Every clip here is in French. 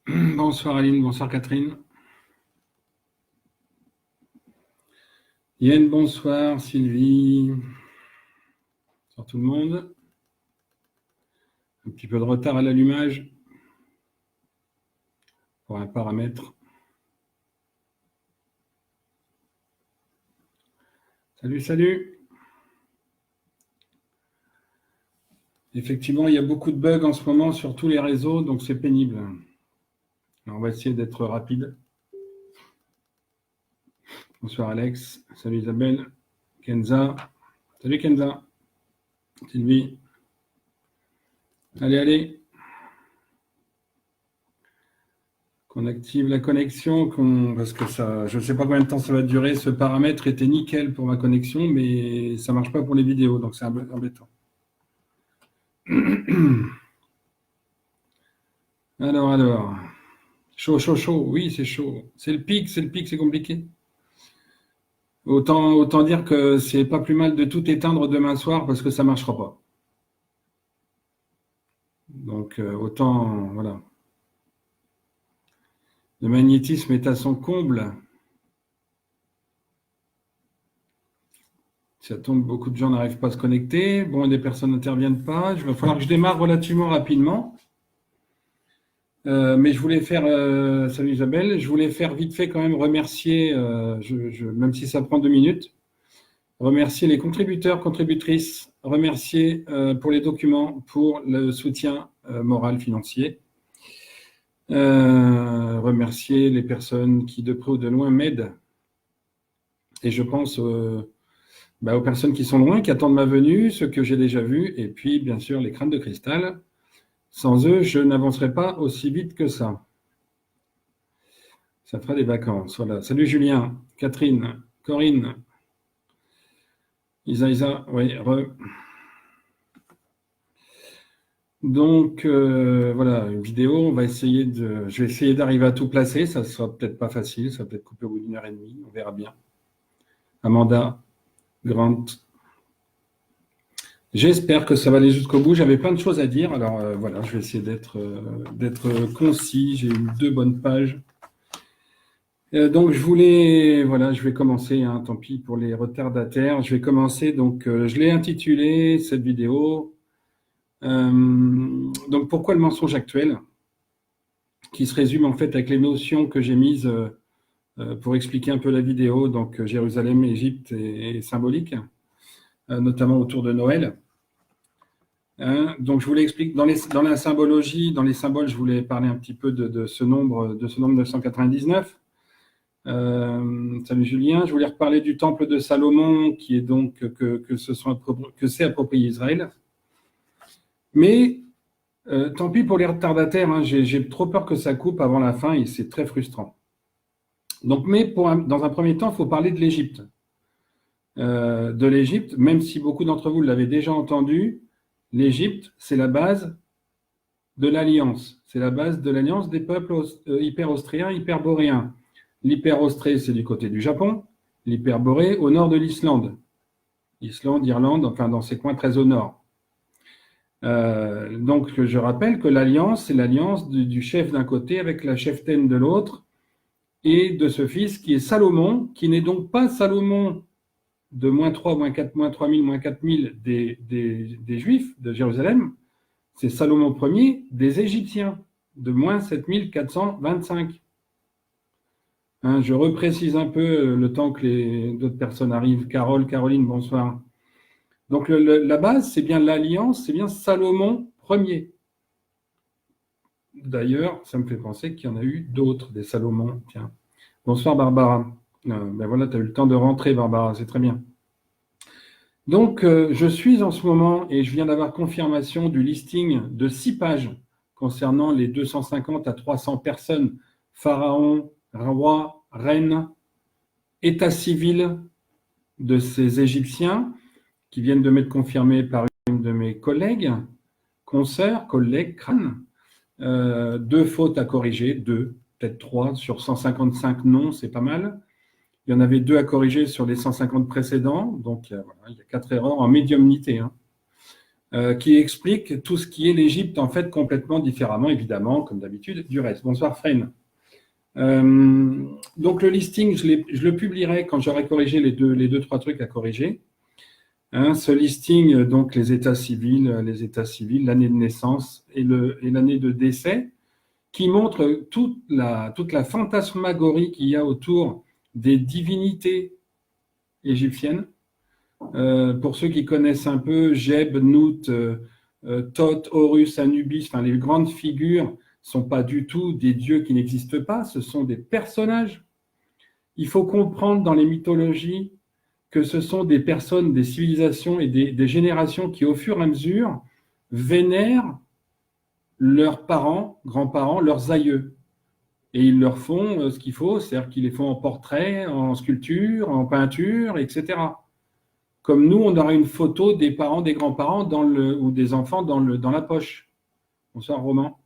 Bonsoir Aline, bonsoir Catherine. Yann, bonsoir Sylvie. Bonsoir tout le monde. Un petit peu de retard à l'allumage pour un paramètre. Salut, salut. Effectivement, il y a beaucoup de bugs en ce moment sur tous les réseaux, donc c'est pénible. Alors, on va essayer d'être rapide. Bonsoir Alex. Salut Isabelle. Kenza. Salut Kenza. Sylvie. Allez, allez. Qu'on active la connexion, parce que ça, je ne sais pas combien de temps ça va durer. Ce paramètre était nickel pour ma connexion, mais ça ne marche pas pour les vidéos, donc c'est embêtant. Alors. Chaud. Oui, c'est chaud. C'est le pic, c'est compliqué. Autant dire que c'est pas plus mal de tout éteindre demain soir parce que ça ne marchera pas. Donc, autant, voilà. Le magnétisme est à son comble. Ça tombe, beaucoup de gens n'arrivent pas à se connecter. Bon, des personnes n'interviennent pas. Il va falloir que je démarre relativement rapidement. Mais je voulais faire, salut Isabelle, je voulais faire vite fait quand même remercier, même si ça prend 2 minutes, remercier les contributeurs, contributrices, remercier pour les documents, pour le soutien moral, financier, remercier les personnes qui de près ou de loin m'aident. Et je pense aux personnes qui sont loin, qui attendent ma venue, ceux que j'ai déjà vus, et puis bien sûr les crânes de cristal. Sans eux, je n'avancerai pas aussi vite que ça. Ça fera des vacances. Voilà. Salut Julien, Catherine, Corinne, Isa, oui, Donc, voilà, une vidéo, je vais essayer d'arriver à tout placer. Ça ne sera peut-être pas facile, ça va peut-être couper au bout d'1 heure et demie, on verra bien. Amanda, Grant. J'espère que ça va aller jusqu'au bout. J'avais plein de choses à dire. Alors voilà, je vais essayer d'être concis. J'ai eu 2 bonnes pages. Donc je vais commencer. Hein, tant pis pour les retardataires. Je vais commencer. Donc je l'ai intitulé cette vidéo. Donc pourquoi le mensonge actuel, qui se résume en fait avec les notions que j'ai mises pour expliquer un peu la vidéo. Donc Jérusalem, Égypte et symbolique, notamment autour de Noël. Donc, je voulais expliquer, dans la symbologie, dans les symboles, je voulais parler un petit peu de ce nombre 999. Salut Julien. Je voulais reparler du temple de Salomon, qui est donc que c'est approprié Israël. Mais tant pis pour les retardataires, hein, j'ai trop peur que ça coupe avant la fin et c'est très frustrant. Donc, mais dans un premier temps, il faut parler de l'Égypte. Même si beaucoup d'entre vous l'avez déjà entendu, l'Égypte, c'est la base de l'alliance. C'est la base de l'alliance des peuples hyper-austréens, hyperboréens. L'hyper-austré, c'est du côté du Japon. L'hyperborée, au nord de l'Islande. Islande, Irlande, enfin dans ces coins très au nord. Donc, je rappelle que l'alliance, c'est l'alliance du chef d'un côté avec la cheftaine de l'autre et de ce fils qui est Salomon, qui n'est donc pas Salomon de -3, -4, -3000, -4000 des Juifs de Jérusalem, c'est Salomon Ier des Égyptiens, de -7425. Hein, je reprécise un peu le temps que d'autres personnes arrivent. Caroline, bonsoir. Donc la base, c'est bien l'alliance, c'est bien Salomon Ier. D'ailleurs, ça me fait penser qu'il y en a eu d'autres, des Salomon. Tiens. Bonsoir Barbara. Voilà, tu as eu le temps de rentrer Barbara, c'est très bien. Donc, je suis en ce moment, et je viens d'avoir confirmation du listing de 6 pages concernant les 250 à 300 personnes, pharaons, rois, reines, état civil de ces Égyptiens, qui viennent de m'être confirmés par une de mes collègues, consoeurs, collègues, crânes. 2 fautes à corriger, 2, peut-être 3, sur 155 noms, c'est pas mal. Il y en avait 2 à corriger sur les 150 précédents, donc voilà, il y a 4 erreurs en médiumnité. Hein. qui explique tout ce qui est l'Égypte, en fait, complètement différemment, évidemment, comme d'habitude, du reste. Bonsoir, Fren. Donc, le listing, je le publierai quand j'aurai corrigé les deux, trois trucs à corriger. Hein, ce listing, donc les états civils, l'année de naissance et l'année de décès, qui montre toute la fantasmagorie qu'il y a autour des divinités égyptiennes. Pour ceux qui connaissent un peu Geb, Nout, Thoth, Horus, Anubis, enfin les grandes figures ne sont pas du tout des dieux qui n'existent pas, ce sont des personnages. Il faut comprendre dans les mythologies que ce sont des personnes, des civilisations et des générations qui, au fur et à mesure, vénèrent leurs parents, grands-parents, leurs aïeux. Et ils leur font ce qu'il faut, c'est-à-dire qu'ils les font en portrait, en sculpture, en peinture, etc. Comme nous, on aura une photo des parents, des grands-parents ou des enfants dans la poche. Bonsoir, Roman.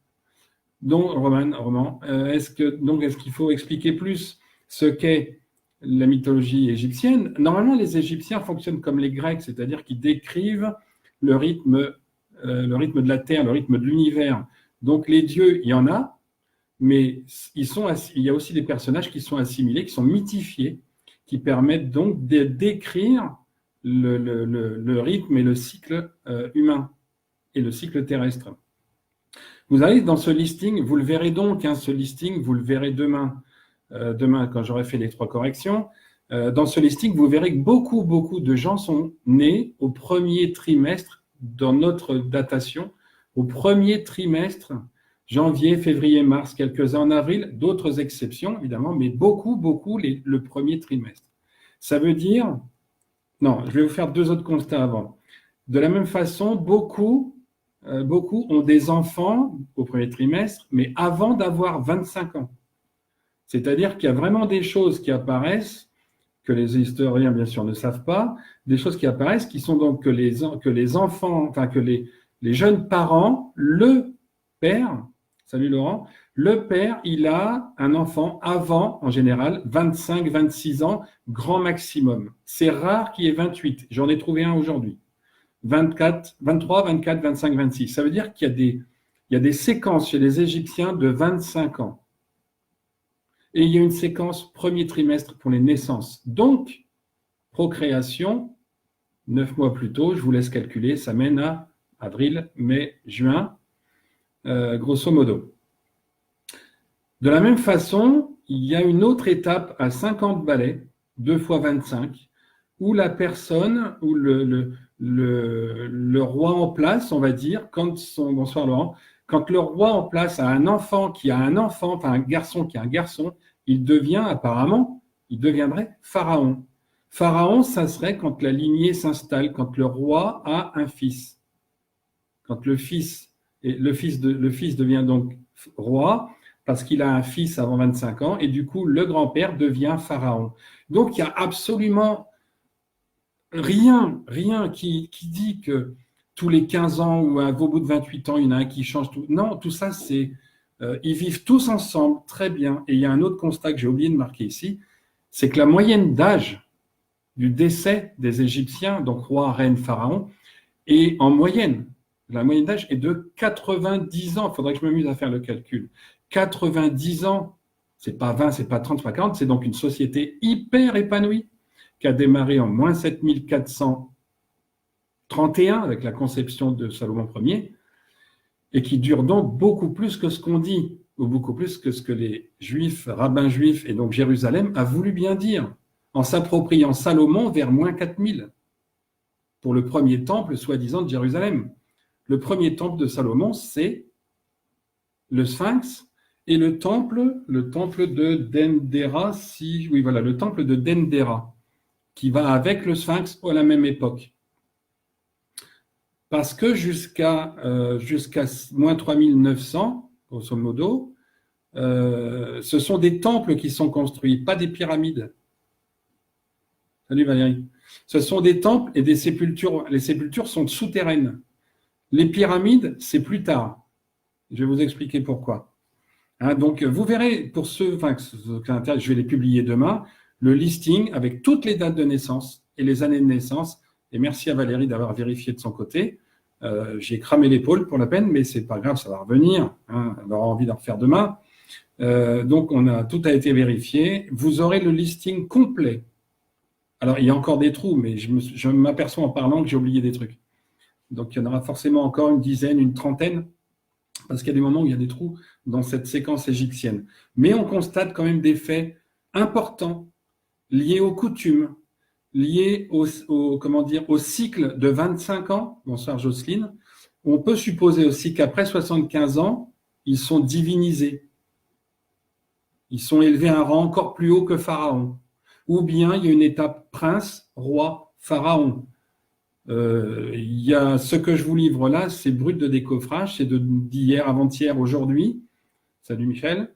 Donc, Roman, est-ce qu'il faut expliquer plus ce qu'est la mythologie égyptienne? Normalement, les Égyptiens fonctionnent comme les Grecs, c'est-à-dire qu'ils décrivent le rythme de la Terre, le rythme de l'univers. Donc, les dieux, il y en a, mais il y a aussi des personnages qui sont assimilés, qui sont mythifiés, qui permettent donc de décrire le rythme et le cycle humain et le cycle terrestre. Vous allez dans ce listing, vous le verrez donc, hein, ce listing, vous le verrez demain quand j'aurai fait les 3 corrections. Dans ce listing, vous verrez que beaucoup de gens sont nés au premier trimestre dans notre datation, au premier trimestre, janvier, février, mars, quelques-uns en avril, d'autres exceptions évidemment, mais beaucoup le premier trimestre. Ça veut dire, non, je vais vous faire 2 autres constats avant. De la même façon, beaucoup ont des enfants au premier trimestre, mais avant d'avoir 25 ans. C'est-à-dire qu'il y a vraiment des choses qui apparaissent, que les historiens, bien sûr, ne savent pas, des choses qui apparaissent qui sont donc que les enfants, enfin que les jeunes parents, le père, salut Laurent, le père, il a un enfant avant, en général, 25, 26 ans, grand maximum. C'est rare qu'il y ait 28. J'en ai trouvé un aujourd'hui. 24, 23, 24, 25, 26. Ça veut dire qu'il y a des séquences chez les Égyptiens de 25 ans. Et il y a une séquence premier trimestre pour les naissances. Donc, procréation, 9 mois plus tôt, je vous laisse calculer, ça mène à avril, mai, juin, grosso modo. De la même façon, il y a une autre étape à 50 balais, 2 fois 25, où la personne, où le roi en place, on va dire, bonsoir Laurent, quand le roi en place a un enfant qui a un enfant, enfin un garçon qui a un garçon, il deviendrait pharaon. Pharaon, ça serait quand la lignée s'installe, quand le roi a un fils. Quand le fils devient donc roi, parce qu'il a un fils avant 25 ans, et du coup, le grand-père devient pharaon. Donc, il n'y a absolument rien qui dit que tous les 15 ans ou au bout de 28 ans, il y en a un qui change tout. Non, tout ça, ils vivent tous ensemble, très bien. Et il y a un autre constat que j'ai oublié de marquer ici, c'est que la moyenne d'âge du décès des Égyptiens, donc roi, reine, pharaon, est en moyenne. La moyenne d'âge est de 90 ans. Il faudrait que je m'amuse à faire le calcul. 90 ans, c'est pas 20, c'est pas 30, c'est pas 40, c'est donc une société hyper épanouie qui a démarré en moins 7431 avec la conception de Salomon Ier et qui dure donc beaucoup plus que ce qu'on dit, ou beaucoup plus que ce que les juifs, rabbins juifs et donc Jérusalem a voulu bien dire en s'appropriant Salomon vers moins 4000 pour le premier temple soi-disant de Jérusalem. Le premier temple de Salomon, c'est le Sphinx et le temple de Dendera, le temple de Dendera, qui va avec le Sphinx à la même époque. Parce que jusqu'à moins 3900, grosso modo, ce sont des temples qui sont construits, pas des pyramides. Salut Valérie. Ce sont des temples et des sépultures. Les sépultures sont souterraines. Les pyramides, c'est plus tard. Je vais vous expliquer pourquoi. Hein, donc, vous verrez, pour ceux je vais les publier demain, le listing avec toutes les dates de naissance et les années de naissance. Et merci à Valérie d'avoir vérifié de son côté. J'ai cramé l'épaule pour la peine, mais c'est pas grave, ça va revenir. Hein, on aura envie d'en refaire demain. Donc, tout a été vérifié. Vous aurez le listing complet. Alors, il y a encore des trous, mais je m'aperçois en parlant que j'ai oublié des trucs. Donc, il y en aura forcément encore une dizaine, une trentaine, parce qu'il y a des moments où il y a des trous dans cette séquence égyptienne. Mais on constate quand même des faits importants liés aux coutumes, liés au cycle de 25 ans. Bonsoir Jocelyne. On peut supposer aussi qu'après 75 ans, ils sont divinisés. Ils sont élevés à un rang encore plus haut que Pharaon. Ou bien il y a une étape prince, roi, pharaon. Il y a ce que je vous livre là, c'est brut de décoffrage, c'est d'hier, avant-hier, aujourd'hui. Salut Michel.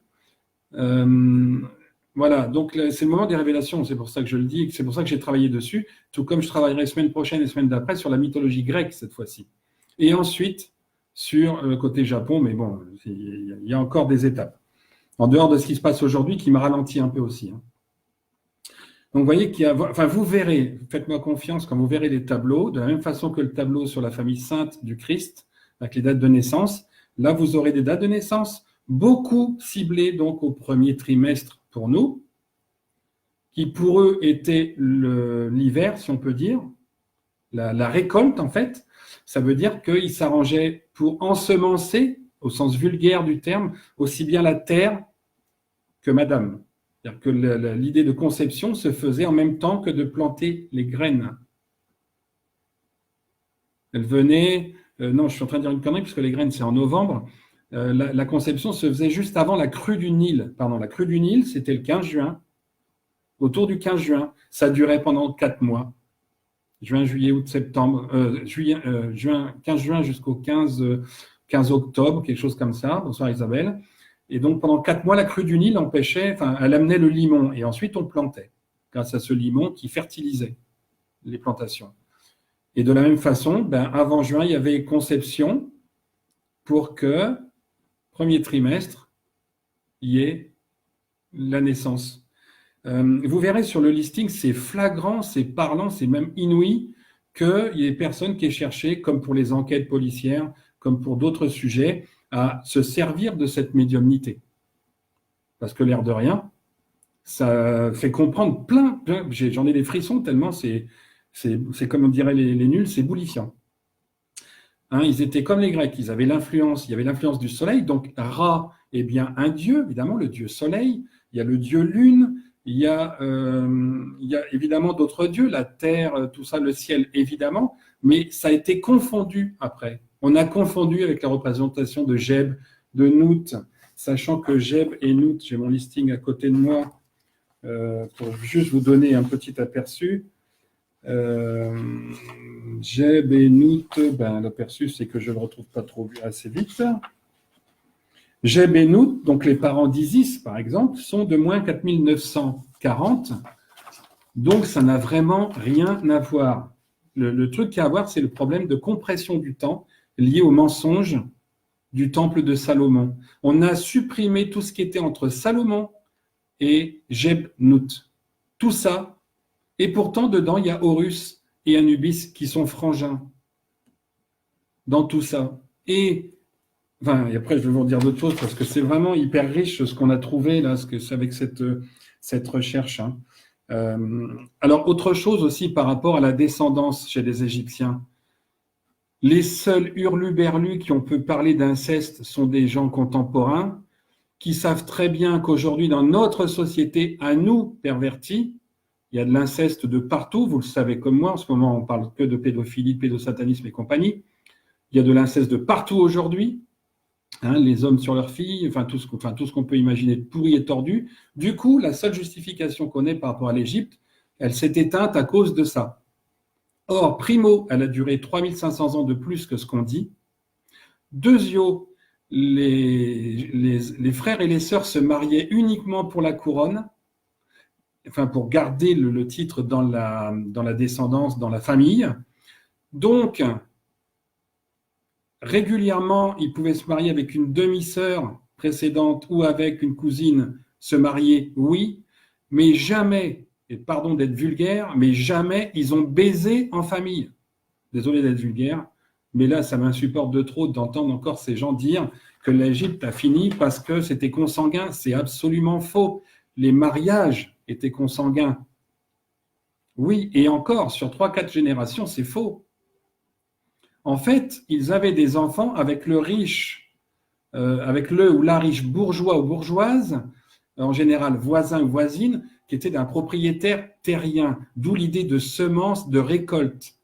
Voilà, donc c'est le moment des révélations, c'est pour ça que je le dis, c'est pour ça que j'ai travaillé dessus, tout comme je travaillerai semaine prochaine et semaine d'après sur la mythologie grecque cette fois-ci. Et ensuite, sur le côté Japon, mais bon, il y a encore des étapes. En dehors de ce qui se passe aujourd'hui, qui m'a ralenti un peu aussi. Hein. Donc, vous voyez vous verrez, faites-moi confiance, quand vous verrez les tableaux, de la même façon que le tableau sur la famille sainte du Christ, avec les dates de naissance, là, vous aurez des dates de naissance, beaucoup ciblées donc au premier trimestre pour nous, qui pour eux était l'hiver, si on peut dire, la récolte en fait. Ça veut dire qu'ils s'arrangeaient pour ensemencer, au sens vulgaire du terme, aussi bien la terre que madame. C'est-à-dire que l'idée de conception se faisait en même temps que de planter les graines. Elle venait, non, je suis en train de dire une connerie, puisque les graines, c'est en novembre. La conception se faisait juste avant la crue du Nil. Pardon, la crue du Nil, c'était le 15 juin. Autour du 15 juin. Ça durait pendant 4 mois. Juin, juillet, août, septembre. 15 juin jusqu'au 15 octobre, quelque chose comme ça. Bonsoir Isabelle. Et donc, pendant 4 mois, la crue du Nil elle amenait le limon. Et ensuite, on plantait, grâce à ce limon qui fertilisait les plantations. Et de la même façon, avant juin, il y avait conception pour que, premier trimestre, il y ait la naissance. Vous verrez sur le listing, c'est flagrant, c'est parlant, c'est même inouï qu'il y ait personne qui ait cherché, comme pour les enquêtes policières, comme pour d'autres sujets, à se servir de cette médiumnité. Parce que l'air de rien, ça fait comprendre j'en ai des frissons tellement c'est comme on dirait les nuls, c'est boulifiant. Hein, ils étaient comme les Grecs, il y avait l'influence du soleil, donc Ra est bien un dieu, évidemment, le dieu soleil, il y a le dieu lune, il y a évidemment d'autres dieux, la terre, tout ça, le ciel, évidemment, mais ça a été confondu après. On a confondu avec la représentation de Geb, de Nout, sachant que Geb et Nout, j'ai mon listing à côté de moi, pour juste vous donner un petit aperçu. Geb et Nout, l'aperçu, c'est que je ne le retrouve pas trop assez vite. Geb et Nout, donc les parents d'Isis, par exemple, sont de moins 4940. Donc, ça n'a vraiment rien à voir. Le truc qu'il y a à voir, c'est le problème de compression du temps lié au mensonge du temple de Salomon. On a supprimé tout ce qui était entre Salomon et Geb-Nout. Tout ça, et pourtant, dedans, il y a Horus et Anubis qui sont frangins dans tout ça. Et après, je vais vous dire d'autres choses parce que c'est vraiment hyper riche ce qu'on a trouvé là, avec cette recherche. Hein. Alors, autre chose aussi par rapport à la descendance chez les Égyptiens. Les seuls hurluberlus qui ont pu parler d'inceste sont des gens contemporains qui savent très bien qu'aujourd'hui, dans notre société, à nous, pervertis, il y a de l'inceste de partout. Vous le savez comme moi, en ce moment, on parle que de pédophilie, de pédosatanisme et compagnie. Il y a de l'inceste de partout aujourd'hui. Hein, les hommes sur leurs filles, tout ce qu'on peut imaginer de pourri et tordu. Du coup, la seule justification qu'on ait par rapport à l'Égypte, elle s'est éteinte à cause de ça. Or, primo, elle a duré 3500 ans de plus que ce qu'on dit. Deuxio, les frères et les sœurs se mariaient uniquement pour la couronne, pour garder le titre dans la descendance, dans la famille. Donc, régulièrement, ils pouvaient se marier avec une demi-sœur précédente ou avec une cousine, se marier, oui, mais jamais, et pardon d'être vulgaire, mais jamais ils ont baisé en famille. Désolé d'être vulgaire, Mais là, ça m'insupporte de trop d'entendre encore ces gens dire que l'Égypte a fini parce que c'était consanguin. C'est absolument faux. Les mariages étaient consanguins. Oui, et encore, sur 3-4 générations, c'est faux. En fait, ils avaient des enfants avec le riche, avec le ou la riche bourgeois ou bourgeoise, en général voisin ou voisine, qui était d'un propriétaire terrien, d'où l'idée de semence, de récolte.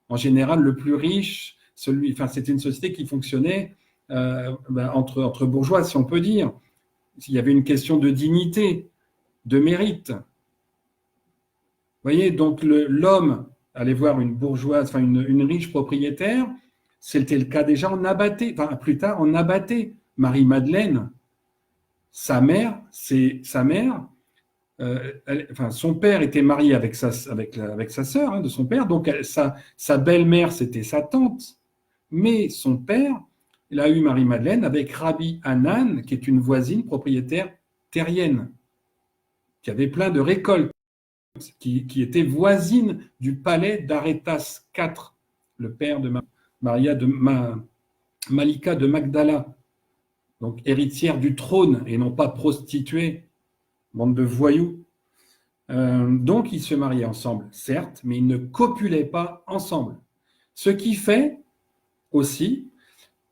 En général, le plus riche, c'était une société qui fonctionnait entre bourgeois, si on peut dire. Il y avait une question de dignité, de mérite. Vous voyez, donc l'homme allait voir une bourgeoise, une riche propriétaire, c'était le cas déjà en abattait, plus tard en abattait. Marie-Madeleine, sa mère, son père était marié avec sa sœur de son père, donc sa belle-mère, c'était sa tante. Mais son père, il a eu Marie-Madeleine avec Rabbi Hanan, qui est une voisine propriétaire terrienne, qui avait plein de récoltes, qui était voisine du palais d'Arétas IV, le père de Malika de Magdala, donc héritière du trône et non pas prostituée, bande de voyous. Donc ils se mariaient ensemble, certes, mais ils ne copulaient pas ensemble. Ce qui fait aussi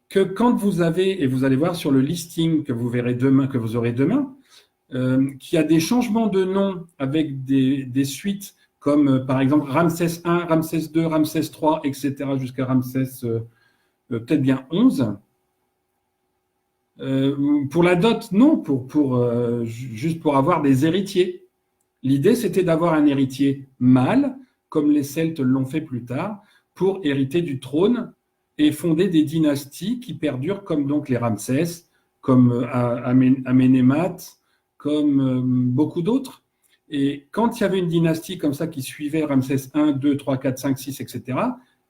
que quand vous avez, et vous allez voir sur le listing que vous verrez demain, que vous aurez demain, qu'il y a des changements de nom avec des suites comme par exemple Ramsès I, Ramsès II, Ramsès III, etc. jusqu'à Ramsès peut-être bien 11. Pour la dot, non, juste pour avoir des héritiers. L'idée, c'était d'avoir un héritier mâle, comme les Celtes l'ont fait plus tard, pour hériter du trône et fonder des dynasties qui perdurent, comme donc les Ramsès, comme Amenemhat, comme beaucoup d'autres. Et quand il y avait une dynastie comme ça qui suivait Ramsès 1, 2, 3, 4, 5, 6, etc.,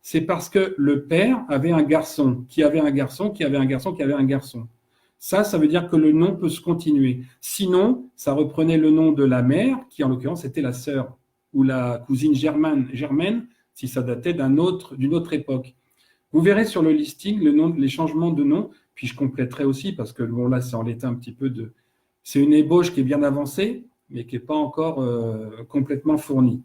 c'est parce que le père avait un garçon, qui avait un garçon, qui avait un garçon, qui avait un garçon. Ça veut dire que le nom peut se continuer. Sinon, ça reprenait le nom de la mère, qui en l'occurrence était la sœur ou la cousine germaine, si ça datait d'une autre époque. Vous verrez sur le listing les changements de nom, puis je compléterai aussi, parce que bon, là, c'est en l'état un petit peu de... C'est une ébauche qui est bien avancée, mais qui n'est pas encore complètement fournie.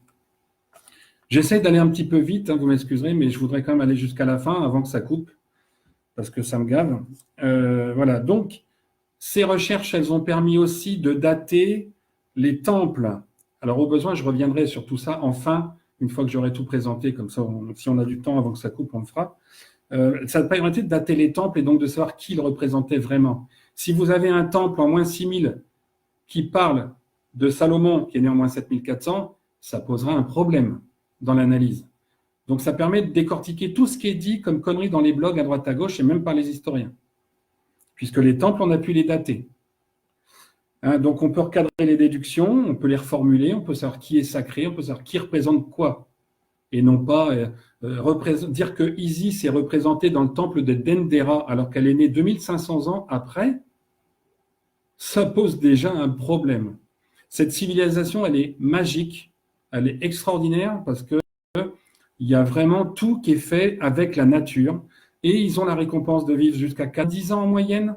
J'essaie d'aller un petit peu vite, vous m'excuserez, mais je voudrais quand même aller jusqu'à la fin avant que ça coupe, parce que ça me gave. Voilà, donc, ces recherches, elles ont permis aussi de dater les temples. Alors, au besoin, je reviendrai sur tout ça enfin, une fois que j'aurai tout présenté, comme ça, si on a du temps avant que ça coupe, on le fera. Ça permettait de dater les temples et donc de savoir qui le représentait vraiment. Si vous avez un temple en moins 6000 qui parle de Salomon, qui est né en moins 7400, ça posera un problème dans l'analyse. Donc, ça permet de décortiquer tout ce qui est dit comme conneries dans les blogs à droite à gauche et même par les historiens. Puisque les temples, on a pu les dater. Donc, on peut recadrer les déductions, on peut les reformuler, on peut savoir qui est sacré, on peut savoir qui représente quoi. Et non pas dire que Isis est représentée dans le temple de Dendera alors qu'elle est née 2500 ans après, ça pose déjà un problème. Cette civilisation, elle est magique, elle est extraordinaire parce que il y a vraiment tout qui est fait avec la nature et ils ont la récompense de vivre jusqu'à 10 ans en moyenne,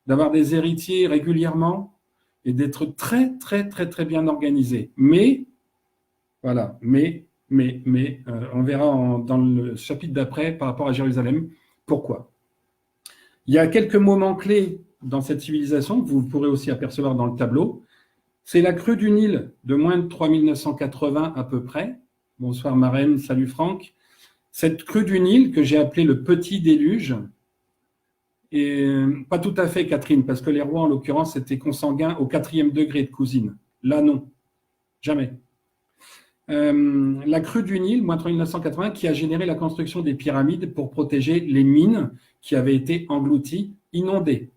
d'avoir des héritiers régulièrement et d'être très, très, très, très bien organisés. Mais, voilà, on verra dans le chapitre d'après par rapport à Jérusalem, pourquoi. Il y a quelques moments clés dans cette civilisation que vous pourrez aussi apercevoir dans le tableau. C'est la crue du Nil de moins de 3980 à peu près. Bonsoir Marème, salut Franck. Cette crue du Nil que j'ai appelée le petit déluge, et pas tout à fait Catherine, parce que les rois en l'occurrence étaient consanguins au 4e degré de cousine. Là non, jamais. La crue du Nil, moins 3980, qui a généré la construction des pyramides pour protéger les mines qui avaient été englouties, inondées.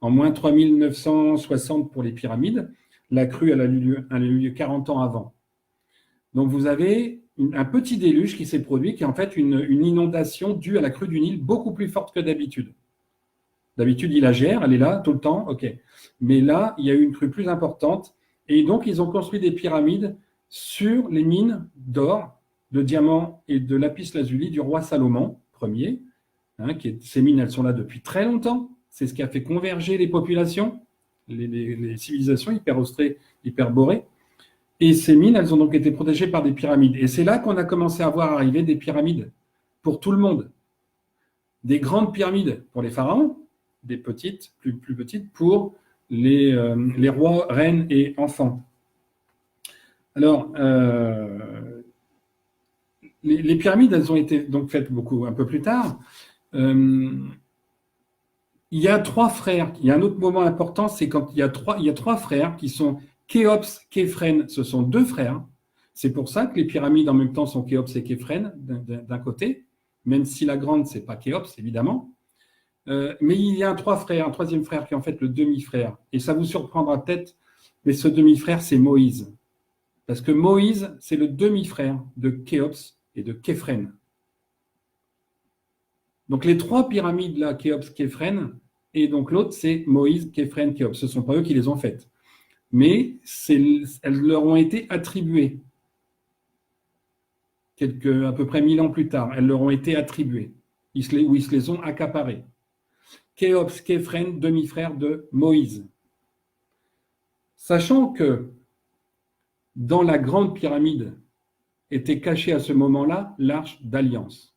En moins 3960 pour les pyramides, la crue elle a eu lieu 40 ans avant. Donc vous avez un petit déluge qui s'est produit, qui est en fait une inondation due à la crue du Nil beaucoup plus forte que d'habitude. D'habitude, il la gère, elle est là tout le temps, ok. Mais là, il y a eu une crue plus importante, et donc ils ont construit des pyramides sur les mines d'or de diamants et de lapis-lazuli du roi Salomon Ier. Ces mines, elles sont là depuis très longtemps. C'est ce qui a fait converger les populations, les civilisations hyperborées. Et ces mines, elles ont donc été protégées par des pyramides. Et c'est là qu'on a commencé à voir arriver des pyramides pour tout le monde. Des grandes pyramides pour les pharaons, des petites, plus petites, pour les rois, reines et enfants. Alors, les pyramides, elles ont été donc faites un peu plus tard. Il y a 3 frères. Il y a un autre moment important, c'est quand il y a trois frères qui sont Khéops, Képhren. Ce sont 2 frères. C'est pour ça que les pyramides en même temps sont Khéops et Képhren d'un côté, même si la grande, c'est pas Khéops, évidemment. Mais il y a un 3e frère qui est en fait le demi-frère. Et ça vous surprendra peut-être, mais ce demi-frère, c'est Moïse. Parce que Moïse, c'est le demi-frère de Khéops et de Képhren. Donc les 3 pyramides là, Khéops, Képhren, et donc l'autre, c'est Moïse, Képhren, Khéops. Ce ne sont pas eux qui les ont faites. Mais elles leur ont été attribuées. À peu près 1000 ans plus tard, elles leur ont été attribuées. Ils se les ont accaparées. Khéops, Képhren, demi-frère de Moïse. Sachant que dans la grande pyramide était cachée à ce moment-là l'arche d'alliance.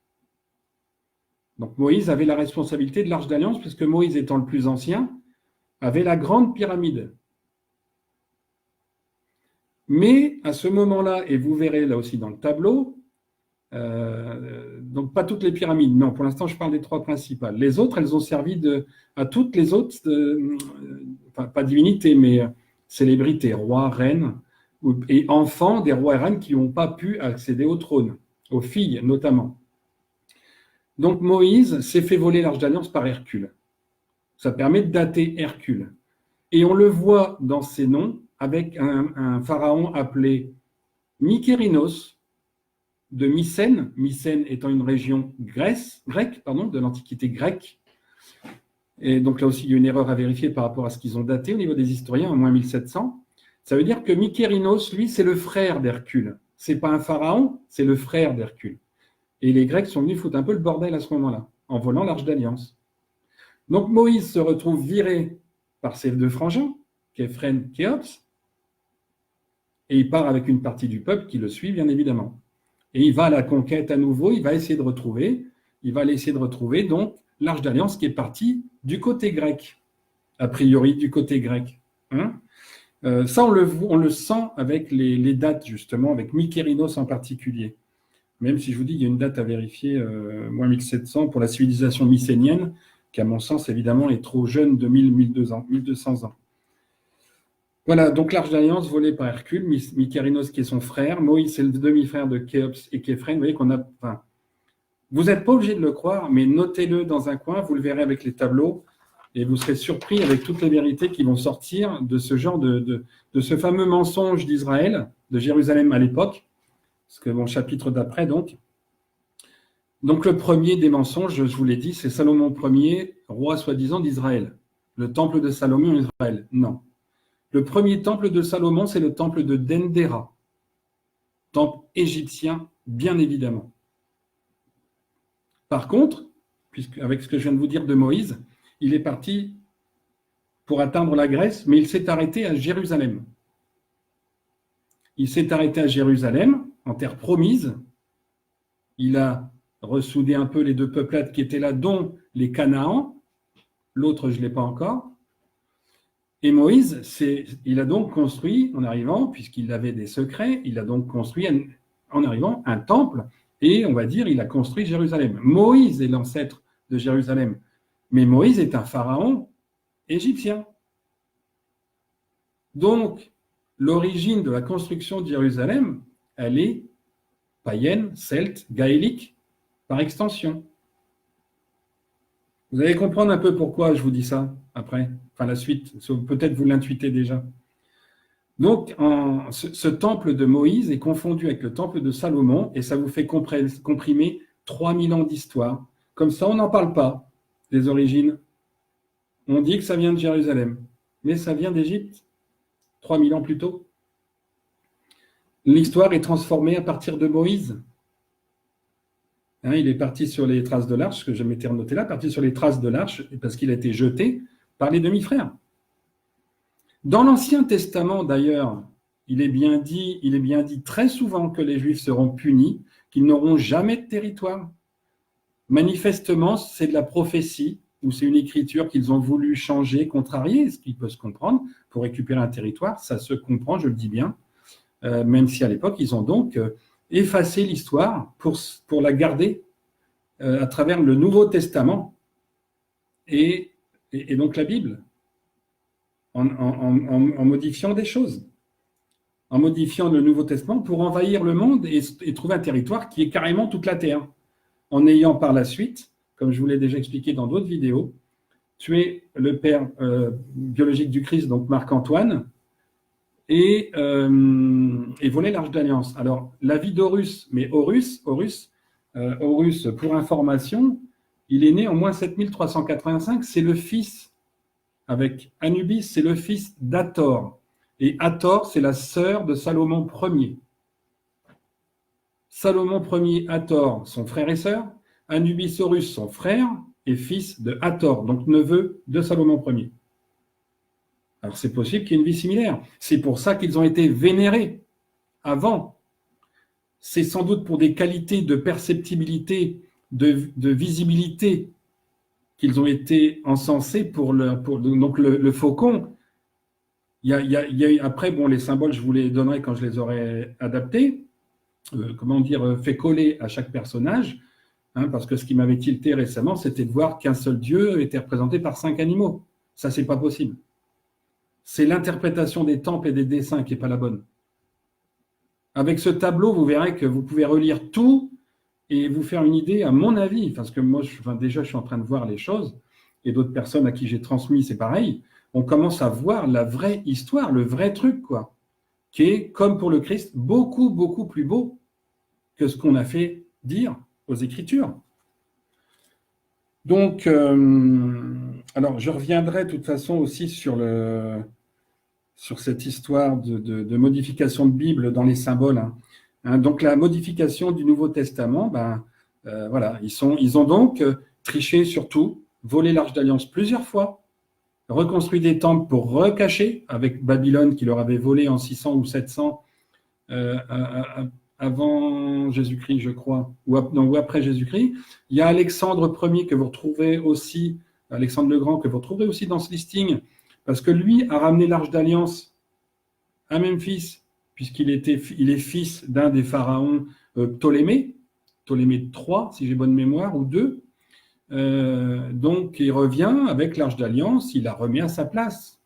Donc Moïse avait la responsabilité de l'arche d'alliance, puisque Moïse étant le plus ancien, avait la grande pyramide. Mais à ce moment-là, et vous verrez là aussi dans le tableau, donc pas toutes les pyramides, non, pour l'instant je parle des 3 principales. Les autres, elles ont servi à toutes les autres, enfin pas divinités, mais célébrités, rois, reines, et enfants des rois et reines qui n'ont pas pu accéder au trône, aux filles notamment. Donc Moïse s'est fait voler l'arche d'alliance par Hercule. Ça permet de dater Hercule. Et on le voit dans ses noms avec un pharaon appelé Mykérinos de Mycène, Mycène étant une région grecque, de l'Antiquité grecque. Et donc là aussi, il y a une erreur à vérifier par rapport à ce qu'ils ont daté au niveau des historiens, au moins 1700. Ça veut dire que Mykérinos, lui, c'est le frère d'Hercule. C'est pas un pharaon, c'est le frère d'Hercule. Et les Grecs sont venus foutre un peu le bordel à ce moment-là, en volant l'arche d'alliance. Donc Moïse se retrouve viré par ses 2 frangins, Képhren, Khéops, et il part avec une partie du peuple qui le suit, bien évidemment. Et il va à la conquête à nouveau, il va essayer de retrouver donc l'arche d'alliance qui est partie du côté grec, a priori du côté grec. Ça, on le sent avec les dates, justement, avec Mykérinos en particulier. Même si je vous dis, il y a une date à vérifier, moins 1700, pour la civilisation mycénienne, qui, à mon sens, évidemment, est trop jeune de 1200 ans. Voilà, donc l'arche d'alliance volée par Hercule, Mykérinos qui est son frère, Moïse c'est le demi-frère de Khéops et Képhren. Vous voyez qu'on a. Enfin, vous n'êtes pas obligé de le croire, mais notez-le dans un coin, vous le verrez avec les tableaux, et vous serez surpris avec toutes les vérités qui vont sortir de ce genre de ce fameux mensonge d'Israël, de Jérusalem à l'époque, ce que mon chapitre d'après donc. Donc le premier des mensonges, je vous l'ai dit, c'est Salomon Ier, roi soi-disant d'Israël. Le temple de Salomon en Israël. Non. Le premier temple de Salomon, c'est le temple de Dendera, temple égyptien, bien évidemment. Par contre, avec ce que je viens de vous dire de Moïse, il est parti pour atteindre la Grèce, mais il s'est arrêté à Jérusalem. Il s'est arrêté à Jérusalem, en terre promise. Il a ressoudé un peu les 2 peuplades qui étaient là, dont les Canaans. L'autre, je ne l'ai pas encore. Et Moïse, il a donc construit, en arrivant, puisqu'il avait des secrets, il a donc construit, en arrivant, un temple, et on va dire, il a construit Jérusalem. Moïse est l'ancêtre de Jérusalem, mais Moïse est un pharaon égyptien. Donc, l'origine de la construction de Jérusalem, elle est païenne, celte, gaélique, par extension. Vous allez comprendre un peu pourquoi je vous dis ça après, enfin la suite, peut-être vous l'intuitez déjà. Donc, ce temple de Moïse est confondu avec le temple de Salomon et ça vous fait comprimer 3000 ans d'histoire. Comme ça, on n'en parle pas des origines. On dit que ça vient de Jérusalem, mais ça vient d'Égypte, 3000 ans plus tôt. L'histoire est transformée à partir de Moïse. Hein, il est parti sur les traces de l'arche, que je m'étais renoté là, parti sur les traces de l'arche, parce qu'il a été jeté par les demi-frères. Dans l'Ancien Testament, d'ailleurs, il est bien dit très souvent que les Juifs seront punis, qu'ils n'auront jamais de territoire. Manifestement, c'est de la prophétie, ou c'est une écriture qu'ils ont voulu changer, contrarier, ce qui peut se comprendre, pour récupérer un territoire. Ça se comprend, je le dis bien, même si à l'époque, ils ont donc effacé l'histoire pour la garder à travers le Nouveau Testament et donc la Bible, en modifiant des choses, en modifiant le Nouveau Testament pour envahir le monde et trouver un territoire qui est carrément toute la terre, en ayant par la suite, comme je vous l'ai déjà expliqué dans d'autres vidéos, tué le père biologique du Christ, donc Marc-Antoine, et volé l'Arche d'Alliance. Alors, la vie d'Horus, mais Horus, pour information, il est né en moins 7385, c'est le fils, avec Anubis, c'est le fils d'Hathor. Et Hathor, c'est la sœur de Salomon Ier. Salomon Ier, Hathor, son frère et sœur. Anubis Horus, son frère et fils de Hathor, donc neveu de Salomon Ier. Alors c'est possible qu'il y ait une vie similaire. C'est pour ça qu'ils ont été vénérés avant. C'est sans doute pour des qualités de perceptibilité, de visibilité qu'ils ont été encensés donc le faucon. Il y a après, bon, les symboles, je vous les donnerai quand je les aurai adaptés, fait coller à chaque personnage, hein, parce que ce qui m'avait tilté récemment, c'était de voir qu'un seul dieu était représenté par 5 animaux. Ça, c'est pas possible. C'est l'interprétation des temples et des dessins qui n'est pas la bonne. Avec ce tableau, vous verrez que vous pouvez relire tout et vous faire une idée, à mon avis, parce que moi, déjà, je suis en train de voir les choses, et d'autres personnes à qui j'ai transmis, c'est pareil, on commence à voir la vraie histoire, le vrai truc, quoi, qui est, comme pour le Christ, beaucoup, beaucoup plus beau que ce qu'on a fait dire aux Écritures. Donc, alors, je reviendrai de toute façon aussi sur cette histoire de modification de Bible dans les symboles, hein. Donc la modification du Nouveau Testament, voilà, ils ont donc triché sur tout, volé l'Arche d'Alliance plusieurs fois, reconstruit des temples pour recacher, avec Babylone qui leur avait volé en 600 ou 700 avant Jésus-Christ, je crois, ou après Jésus-Christ. Il y a Alexandre Ier que vous retrouvez aussi, Alexandre le Grand que vous retrouvez aussi dans ce listing, parce que lui a ramené l'Arche d'Alliance à Memphis, puisqu'il est fils d'un des pharaons Ptolémée III, si j'ai bonne mémoire, ou II. Donc, il revient avec l'Arche d'Alliance, il la remis à sa place.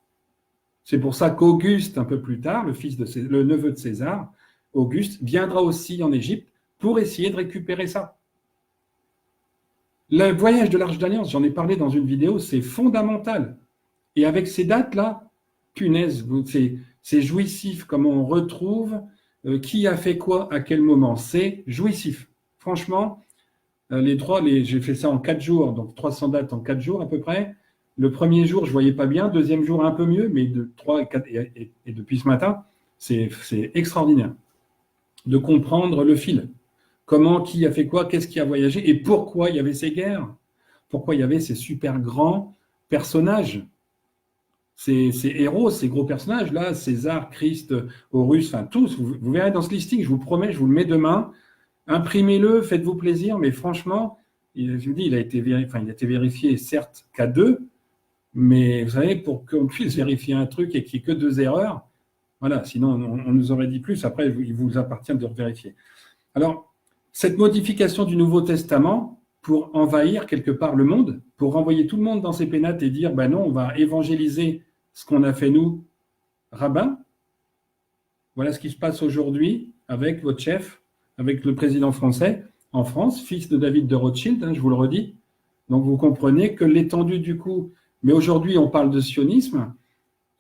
C'est pour ça qu'Auguste, un peu plus tard, le neveu de César, Auguste, viendra aussi en Égypte pour essayer de récupérer ça. Le voyage de l'Arche d'Alliance, j'en ai parlé dans une vidéo, c'est fondamental. Et avec ces dates-là, punaise, c'est jouissif, comment on retrouve qui a fait quoi à quel moment. C'est jouissif. Franchement, j'ai fait ça en 4 jours, donc 300 dates en 4 jours à peu près. Le premier jour, je ne voyais pas bien. Deuxième jour, un peu mieux, mais 3 et 4, et depuis ce matin, c'est extraordinaire de comprendre le fil. Comment, qui a fait quoi, qu'est-ce qui a voyagé et pourquoi il y avait ces guerres. Pourquoi il y avait ces super grands personnages. Ces héros, ces gros personnages-là, César, Christ, Horus, enfin tous, vous verrez dans ce listing, je vous promets, je vous le mets demain, imprimez-le, faites-vous plaisir, mais franchement, je vous dis, il a été vérifié, certes, qu'à 2, mais vous savez, pour qu'on puisse vérifier un truc et qu'il n'y ait que 2 erreurs, voilà, sinon on nous aurait dit plus, après il vous appartient de vérifier. Alors, cette modification du Nouveau Testament, pour envahir quelque part le monde, pour renvoyer tout le monde dans ses pénates et dire, ben non, on va évangéliser ce qu'on a fait nous, rabbins. Voilà ce qui se passe aujourd'hui avec votre chef, avec le président français en France, fils de David de Rothschild, hein, je vous le redis. Donc vous comprenez que l'étendue du coup, mais aujourd'hui on parle de sionisme.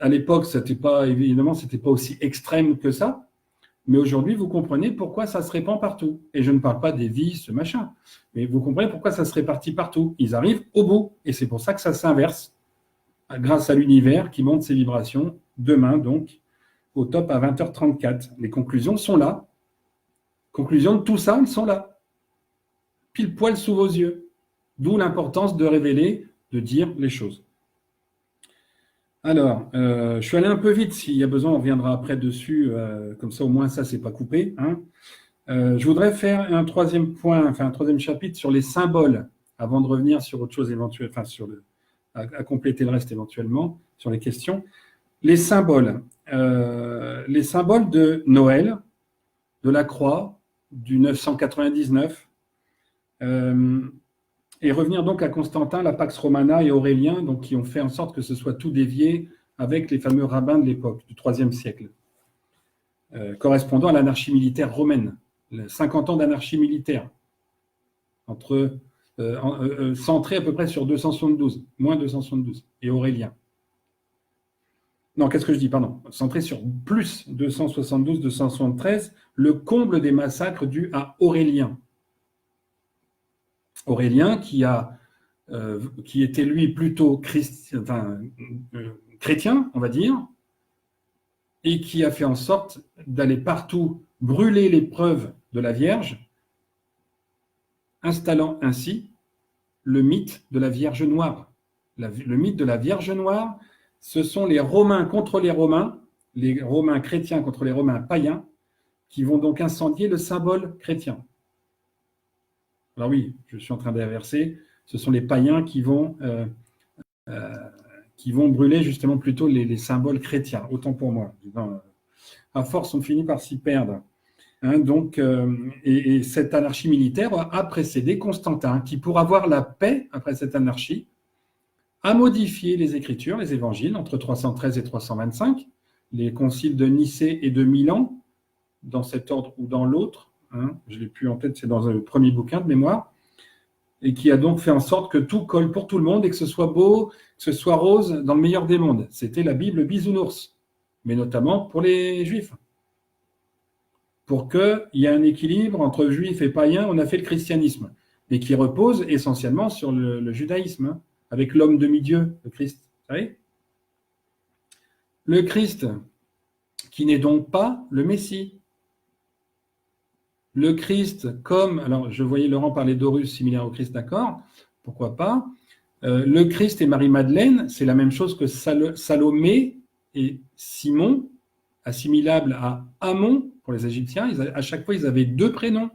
À l'époque, évidemment, c'était pas aussi extrême que ça. Mais aujourd'hui, vous comprenez pourquoi ça se répand partout. Et je ne parle pas des vices, ce machin. Mais vous comprenez pourquoi ça se répartit partout. Ils arrivent au bout. Et c'est pour ça que ça s'inverse grâce à l'univers qui monte ses vibrations demain, donc, au top à 20h34. Les conclusions sont là. Conclusions de tout ça, elles sont là. pile poil sous vos yeux. D'où l'importance de révéler, de dire les choses. Alors, je suis allé un peu vite. S'il y a besoin, on reviendra après dessus. Comme ça, au moins, ça, c'est pas coupé. Hein. Je voudrais faire un troisième point, enfin un troisième chapitre sur les symboles, avant de revenir sur autre chose éventuelle, enfin à compléter le reste éventuellement sur les questions. Les symboles de Noël, de la croix, du 999, et revenir donc à Constantin, la Pax Romana et Aurélien, donc qui ont fait en sorte que ce soit tout dévié avec les fameux rabbins de l'époque, du IIIe siècle, correspondant à l'anarchie militaire romaine, 50 ans d'anarchie militaire, centré à peu près sur 272, moins 272, et Aurélien. Non, qu'est-ce que je dis, pardon, centré sur plus 272, 273, le comble des massacres dus à Aurélien. Aurélien qui était lui plutôt chrétien, on va dire, et qui a fait en sorte d'aller partout brûler les preuves de la Vierge, installant ainsi le mythe de la Vierge noire. Le mythe de la Vierge noire, ce sont les Romains contre les Romains chrétiens contre les Romains païens, qui vont donc incendier le symbole chrétien. Alors oui, je suis en train d'inverser, ce sont les païens qui vont brûler justement plutôt les symboles chrétiens, autant pour moi. À force, on finit par s'y perdre. Hein, donc, et cette anarchie militaire a précédé Constantin, qui, pour avoir la paix après cette anarchie, a modifié les Écritures, les Évangiles, entre 313 et 325, les conciles de Nicée et de Milan, dans cet ordre ou dans l'autre. Hein, je ne l'ai plus en tête, c'est dans le premier bouquin de mémoire, et qui a donc fait en sorte que tout colle pour tout le monde et que ce soit beau, que ce soit rose dans le meilleur des mondes. C'était la Bible bisounours, mais notamment pour les Juifs. Pour qu'il y ait un équilibre entre Juifs et païens, on a fait le christianisme, mais qui repose essentiellement sur le judaïsme, hein, avec l'homme demi-dieu, le Christ. Vous savez ? Le Christ, qui n'est donc pas le Messie. Le Christ comme, alors je voyais Laurent parler d'Horus similaire au Christ, d'accord, pourquoi pas. Le Christ et Marie-Madeleine, c'est la même chose que Salomé et Simon, assimilable à Amon pour les Égyptiens. À chaque fois, ils avaient deux prénoms,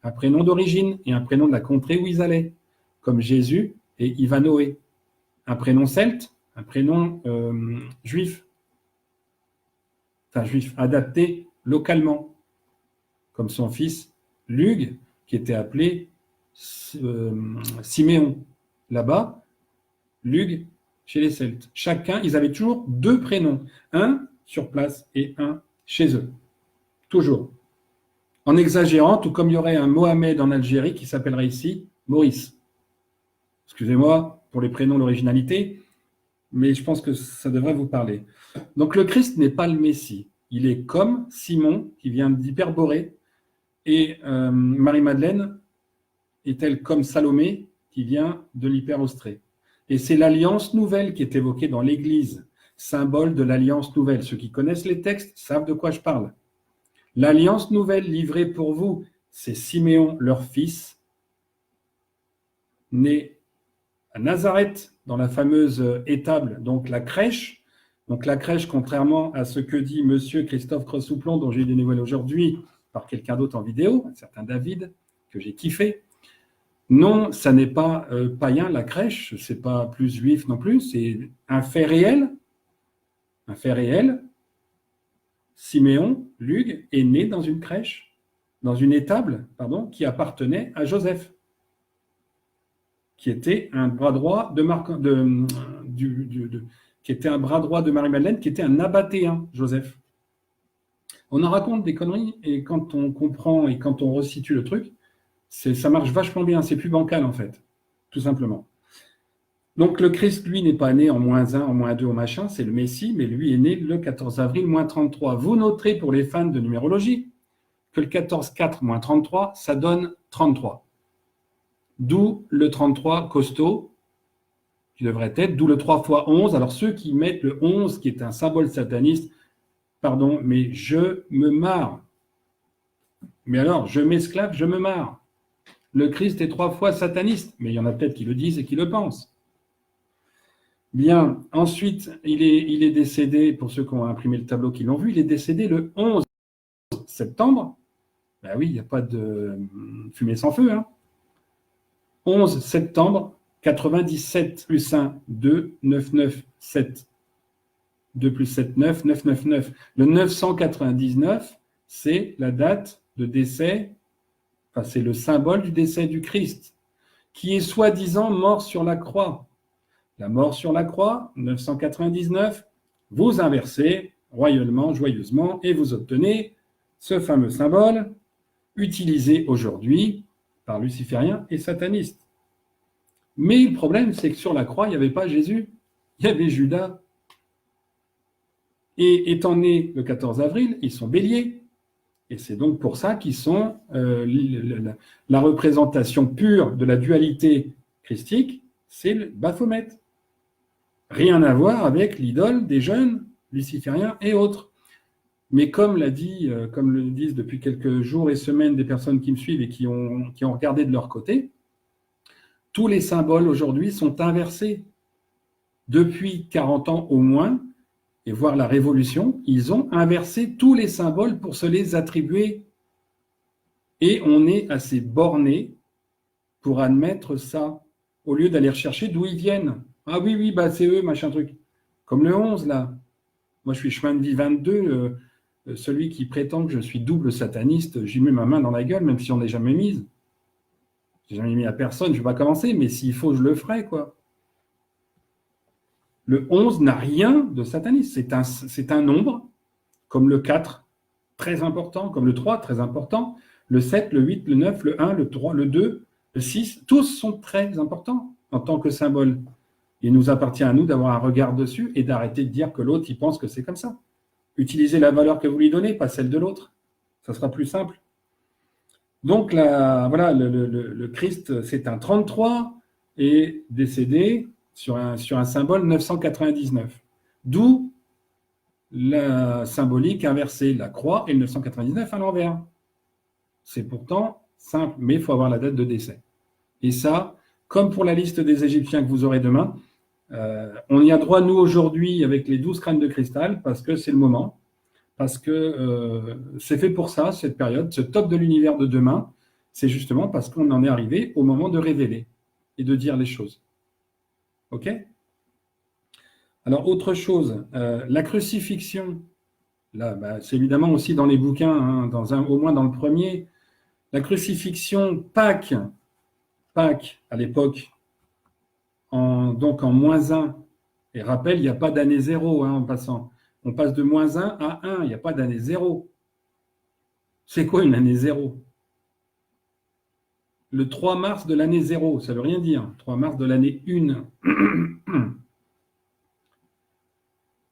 un prénom d'origine et un prénom de la contrée où ils allaient, comme Jésus et Ivanoé. Un prénom celte, un prénom juif, enfin juif, adapté localement, comme son fils Lug, qui était appelé Siméon. Là-bas, Lug, chez les Celtes. Chacun, ils avaient toujours deux prénoms, un sur place et un chez eux. Toujours. En exagérant, tout comme il y aurait un Mohamed en Algérie qui s'appellerait ici Maurice. Excusez-moi pour les prénoms, l'originalité, mais je pense que ça devrait vous parler. Donc le Christ n'est pas le Messie. Il est comme Simon, qui vient d'Hyperborée, et Marie-Madeleine est-elle comme Salomé, qui vient de l'Hyperostrée. Et c'est l'alliance nouvelle qui est évoquée dans l'Église, symbole de l'alliance nouvelle. Ceux qui connaissent les textes savent de quoi je parle. L'alliance nouvelle livrée pour vous, c'est Siméon, leur fils, né à Nazareth, dans la fameuse étable, donc la crèche. Donc la crèche, contrairement à ce que dit monsieur Christophe Cressouplon, dont j'ai eu des nouvelles aujourd'hui par quelqu'un d'autre en vidéo, un certain David, que j'ai kiffé. Non, ça n'est pas païen, la crèche, c'est pas plus juif non plus, c'est un fait réel. Un fait réel. Siméon, Lug, est né dans une crèche, dans une étable, pardon, qui appartenait à Joseph, qui était un bras droit qui était un bras droit de Marie-Madeleine, qui était un nabatéen, Joseph. On en raconte des conneries, et quand on comprend et quand on resitue le truc, ça marche vachement bien, c'est plus bancal en fait, tout simplement. Donc le Christ, lui, n'est pas né en -1, en -2 au machin, c'est le Messie, mais lui est né le 14 avril, -33. Vous noterez pour les fans de numérologie que le 14-4 -33, ça donne 33. D'où le 33 costaud, qui devrait être, d'où le 3 x 11. Alors ceux qui mettent le 11, qui est un symbole sataniste, pardon, mais je me marre. Mais alors, je m'esclave, je me marre. le Christ est 3 fois sataniste. Mais il y en a peut-être qui le disent et qui le pensent. Bien, ensuite, il est décédé, pour ceux qui ont imprimé le tableau, qui l'ont vu, il est décédé le 11 septembre. Ben oui, il n'y a pas de fumée sans feu. 11 septembre 97 plus 1, 2, 9, 9, 7. 2 plus 7, 9, 9, 9, 9. Le 999, c'est la date de décès, enfin, c'est le symbole du décès du Christ, qui est soi-disant mort sur la croix. La mort sur la croix, 999, vous inversez royalement, joyeusement, et vous obtenez ce fameux symbole utilisé aujourd'hui par lucifériens et satanistes. Mais le problème, c'est que sur la croix, il n'y avait pas Jésus, il y avait Judas. Et étant nés le 14 avril, ils sont béliers. Et c'est donc pour ça qu'ils sont la représentation pure de la dualité christique, c'est le Baphomet. Rien à voir avec l'idole des jeunes lucifériens et autres. Mais comme le disent depuis quelques jours et semaines des personnes qui me suivent et qui ont regardé de leur côté, tous les symboles aujourd'hui sont inversés. Depuis 40 ans au moins, et voire la Révolution, ils ont inversé tous les symboles pour se les attribuer. Et on est assez borné pour admettre ça, au lieu d'aller rechercher d'où ils viennent. Ah oui, bah c'est eux, machin truc. Comme le 11, là. Moi, je suis chemin de vie 22, celui qui prétend que je suis double sataniste, j'y mets ma main dans la gueule, même si on n'est jamais mise. J'ai jamais mis à personne, je ne vais pas commencer, mais s'il faut, je le ferai, quoi. Le 11 n'a rien de sataniste. C'est un nombre, comme le 4, très important, comme le 3, très important, le 7, le 8, le 9, le 1, le 3, le 2, le 6, tous sont très importants en tant que symbole. Il nous appartient à nous d'avoir un regard dessus et d'arrêter de dire que l'autre, il pense que c'est comme ça. Utilisez la valeur que vous lui donnez, pas celle de l'autre. Ça sera plus simple. Donc, voilà, le Christ, c'est un 33 et décédé sur un symbole 999. D'où la symbolique inversée, la croix et le 999 à l'envers. C'est pourtant simple, mais il faut avoir la date de décès. Et ça, comme pour la liste des Égyptiens que vous aurez demain, on y a droit, nous, aujourd'hui, avec les 12 crânes de cristal, parce que c'est le moment, parce que c'est fait pour ça, cette période, ce top de l'univers de demain, c'est justement parce qu'on en est arrivé au moment de révéler et de dire les choses. OK ? Alors, autre chose, la crucifixion, là, c'est évidemment aussi dans les bouquins, au moins dans le premier, la crucifixion Pâques, à l'époque, donc en -1, et rappel, il n'y a pas d'année 0 en passant. On passe de -1 à 1, il n'y a pas d'année 0. C'est quoi une année 0 ? Le 3 mars de l'année 0, ça ne veut rien dire. 3 mars de l'année 1.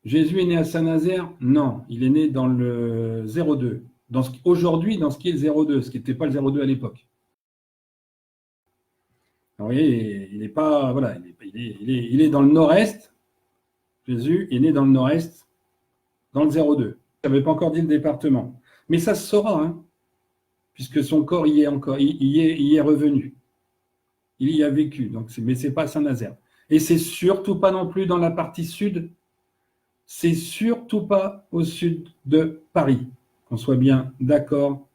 Jésus est né à Saint-Nazaire ? Non, il est né dans le 02. Aujourd'hui, dans ce qui est le 02, ce qui n'était pas le 02 à l'époque. Vous voyez, il n'est pas, voilà, il est dans le nord-est. Jésus est né dans le nord-est, dans le 02. Je n'avais pas encore dit le département. Mais ça se saura, puisque son corps y est encore, y est revenu. Il y a vécu, mais ce n'est pas Saint-Nazaire. Et c'est surtout pas non plus dans la partie sud, c'est surtout pas au sud de Paris, qu'on soit bien d'accord.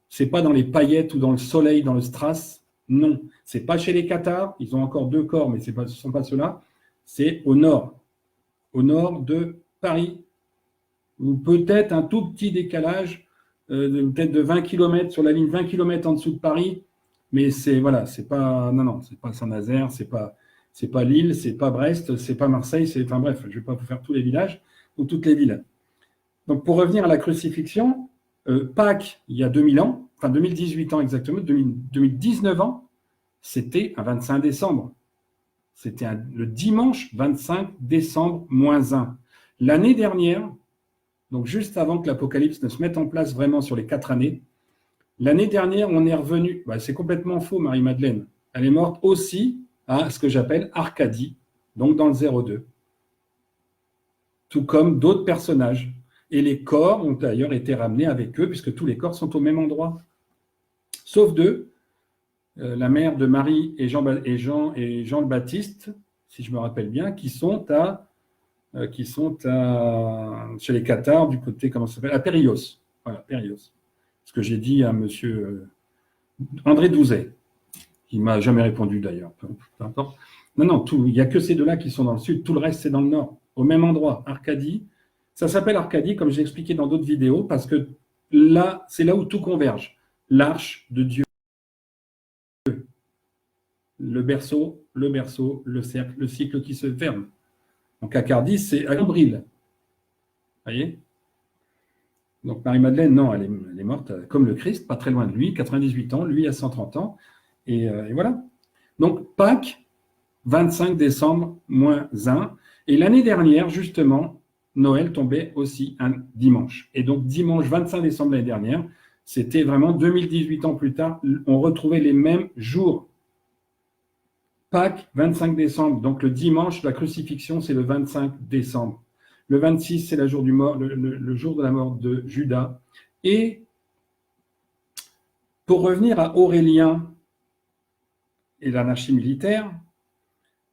C'est pas dans les paillettes ou dans le soleil, dans le strass, non. C'est pas chez les Cathares, ils ont encore 2 corps, mais ce ne sont pas ceux-là. C'est au nord de Paris, ou peut-être un tout petit décalage, peut-être de 20 km, sur la ligne 20 km en dessous de Paris, mais c'est pas Saint-Nazaire, c'est pas Lille, c'est pas Brest, c'est pas Marseille, enfin bref, je ne vais pas vous faire tous les villages ou toutes les villes. Donc pour revenir à la crucifixion, Pâques, il y a 2000 ans, enfin 2018 ans exactement, 2019 ans, c'était un 25 décembre. C'était le dimanche 25 décembre -1. L'année dernière, donc juste avant que l'Apocalypse ne se mette en place vraiment sur les 4 années, l'année dernière, on est revenu, c'est complètement faux, Marie-Madeleine. Elle est morte aussi à ce que j'appelle Arcadie, donc dans le 02. Tout comme d'autres personnages. Et les corps ont d'ailleurs été ramenés avec eux, puisque tous les corps sont au même endroit. Sauf 2, la mère de Marie et Jean le Baptiste, si je me rappelle bien, qui sont chez les Cathares, du côté, comment ça s'appelle, à Périos. Voilà, Périos. Ce que j'ai dit à monsieur André Douzet, qui m'a jamais répondu d'ailleurs, peu importe. Non, il n'y a que ces deux-là qui sont dans le sud, tout le reste c'est dans le nord, au même endroit, Arcadie. Ça s'appelle Arcadie, comme j'ai expliqué dans d'autres vidéos, parce que là, c'est là où tout converge. L'arche de Dieu, le berceau, le cercle, le cycle qui se ferme. Donc Arcadie, c'est à Cambril. Vous voyez? Donc Marie-Madeleine, non, elle est morte comme le Christ, pas très loin de lui, 98 ans, lui a 130 ans, et voilà. Donc Pâques, 25 décembre, -1. Et l'année dernière, justement, Noël tombait aussi un dimanche. Et donc, dimanche 25 décembre l'année dernière, c'était vraiment 2018 ans plus tard, on retrouvait les mêmes jours. Pâques, 25 décembre. Donc, le dimanche, la crucifixion, c'est le 25 décembre. Le 26, c'est le jour de la mort de Judas. Et pour revenir à Aurélien et l'anarchie militaire,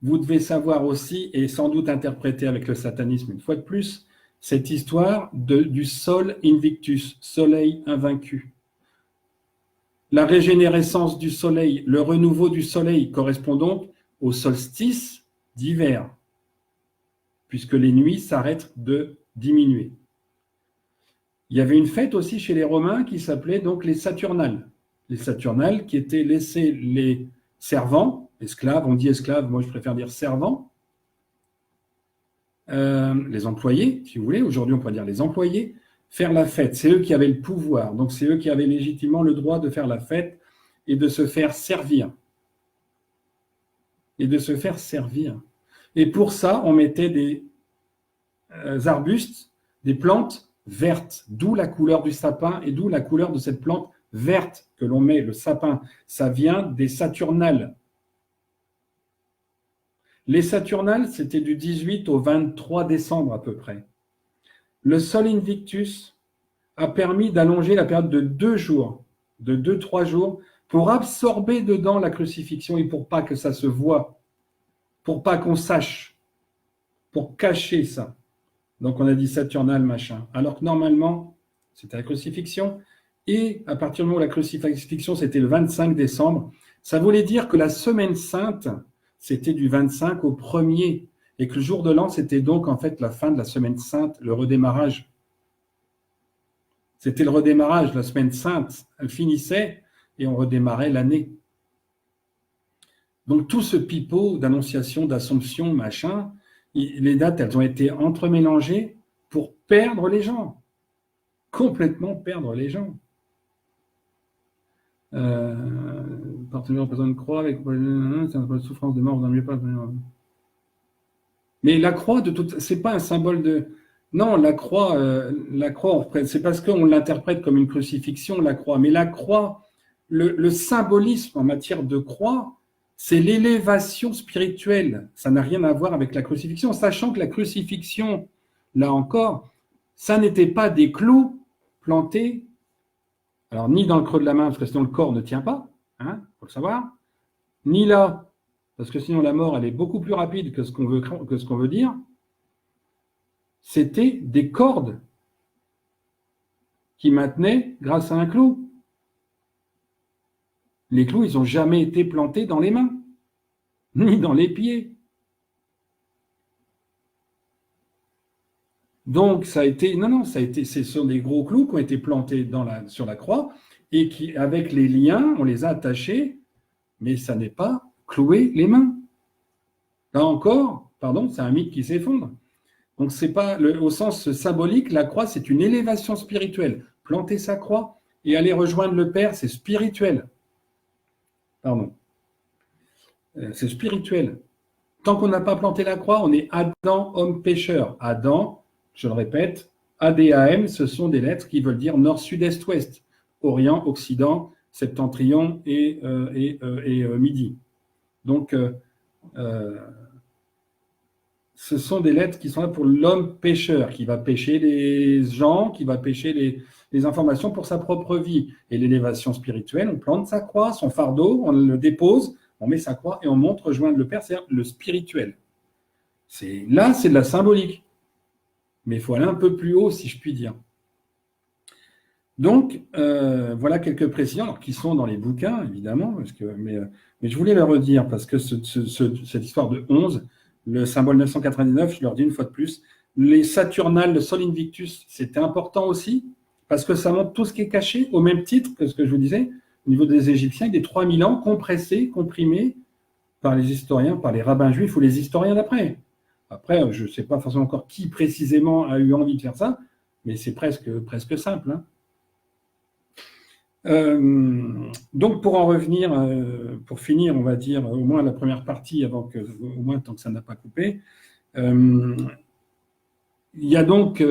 vous devez savoir aussi, et sans doute interpréter avec le satanisme une fois de plus, cette histoire du Sol Invictus, soleil invaincu. La régénérescence du soleil, le renouveau du soleil correspond donc au solstice d'hiver, puisque les nuits s'arrêtent de diminuer. Il y avait une fête aussi chez les Romains qui s'appelait donc les Saturnales. Les Saturnales qui étaient laissés les servants, esclaves, on dit esclaves, moi je préfère dire servants, les employés, si vous voulez, aujourd'hui on pourrait dire les employés, faire la fête. C'est eux qui avaient le pouvoir, donc c'est eux qui avaient légitimement le droit de faire la fête et de se faire servir. Et pour ça, on mettait des arbustes, des plantes vertes, d'où la couleur du sapin et d'où la couleur de cette plante verte que l'on met, le sapin. Ça vient des Saturnales. Les Saturnales, c'était du 18 au 23 décembre à peu près. Le Sol Invictus a permis d'allonger la période de 2 jours, de 2-3 jours, pour absorber dedans la crucifixion et pour pas que ça se voie, pour pas qu'on sache, pour cacher ça. Donc on a dit Saturnal, machin. Alors que normalement, c'était la crucifixion. Et à partir du moment où la crucifixion, c'était le 25 décembre, ça voulait dire que la semaine sainte, c'était du 25 au 1er. Et que le jour de l'an, c'était donc en fait la fin de la semaine sainte, le redémarrage. C'était le redémarrage, la semaine sainte. Elle finissait et on redémarrait l'année. Donc tout ce pipeau d'annonciation, d'assomption, machin, les dates, elles ont été entremélangées pour perdre les gens. Complètement perdre les gens. Partenaire personne de croix avec c'est un peu de souffrance de mort, vous n'en mieux pas. Mais la croix, c'est pas un symbole de. Non, la croix, c'est parce qu'on l'interprète comme une crucifixion, la croix. Mais la croix, le symbolisme en matière de croix, c'est l'élévation spirituelle. Ça n'a rien à voir avec la crucifixion, sachant que la crucifixion, là encore, ça n'était pas des clous plantés, alors ni dans le creux de la main, parce que sinon le corps ne tient pas, hein, faut le savoir, ni là, parce que sinon la mort, elle est beaucoup plus rapide que ce qu'on veut dire. C'était des cordes qui maintenaient grâce à un clou. Les clous, ils n'ont jamais été plantés dans les mains, ni dans les pieds. Donc, ce sont des gros clous qui ont été plantés sur la croix et qui, avec les liens, on les a attachés, mais ça n'est pas clouer les mains. Là encore, pardon, c'est un mythe qui s'effondre. Donc, c'est pas au sens symbolique, la croix, c'est une élévation spirituelle. Planter sa croix et aller rejoindre le Père, c'est spirituel. Pardon. C'est spirituel. Tant qu'on n'a pas planté la croix, on est Adam, homme pécheur. Adam, je le répète, ADAM, ce sont des lettres qui veulent dire nord, sud, est, ouest. Orient, Occident, Septentrion et Midi. Donc, ce sont des lettres qui sont là pour l'homme pécheur, qui va pécher les gens, qui va pécher les informations pour sa propre vie. Et l'élévation spirituelle, on plante sa croix, son fardeau, on le dépose, on met sa croix et on monte rejoindre le Père, c'est le spirituel. Là, c'est de la symbolique. Mais il faut aller un peu plus haut, si je puis dire. Donc, voilà quelques précisions, alors, qui sont dans les bouquins, évidemment, mais je voulais le redire, parce que cette histoire de 11, le symbole 999, je leur dis une fois de plus, les Saturnales, le Sol Invictus, c'était important aussi, parce que ça montre tout ce qui est caché, au même titre que ce que je vous disais, au niveau des Égyptiens, des 3000 ans, compressés, comprimés par les historiens, par les rabbins juifs ou les historiens d'après. Après, je ne sais pas forcément encore qui précisément a eu envie de faire ça, mais c'est presque simple. Hein. Donc, pour en revenir, pour finir, on va dire, au moins la première partie, au moins tant que ça n'a pas coupé, il y a donc,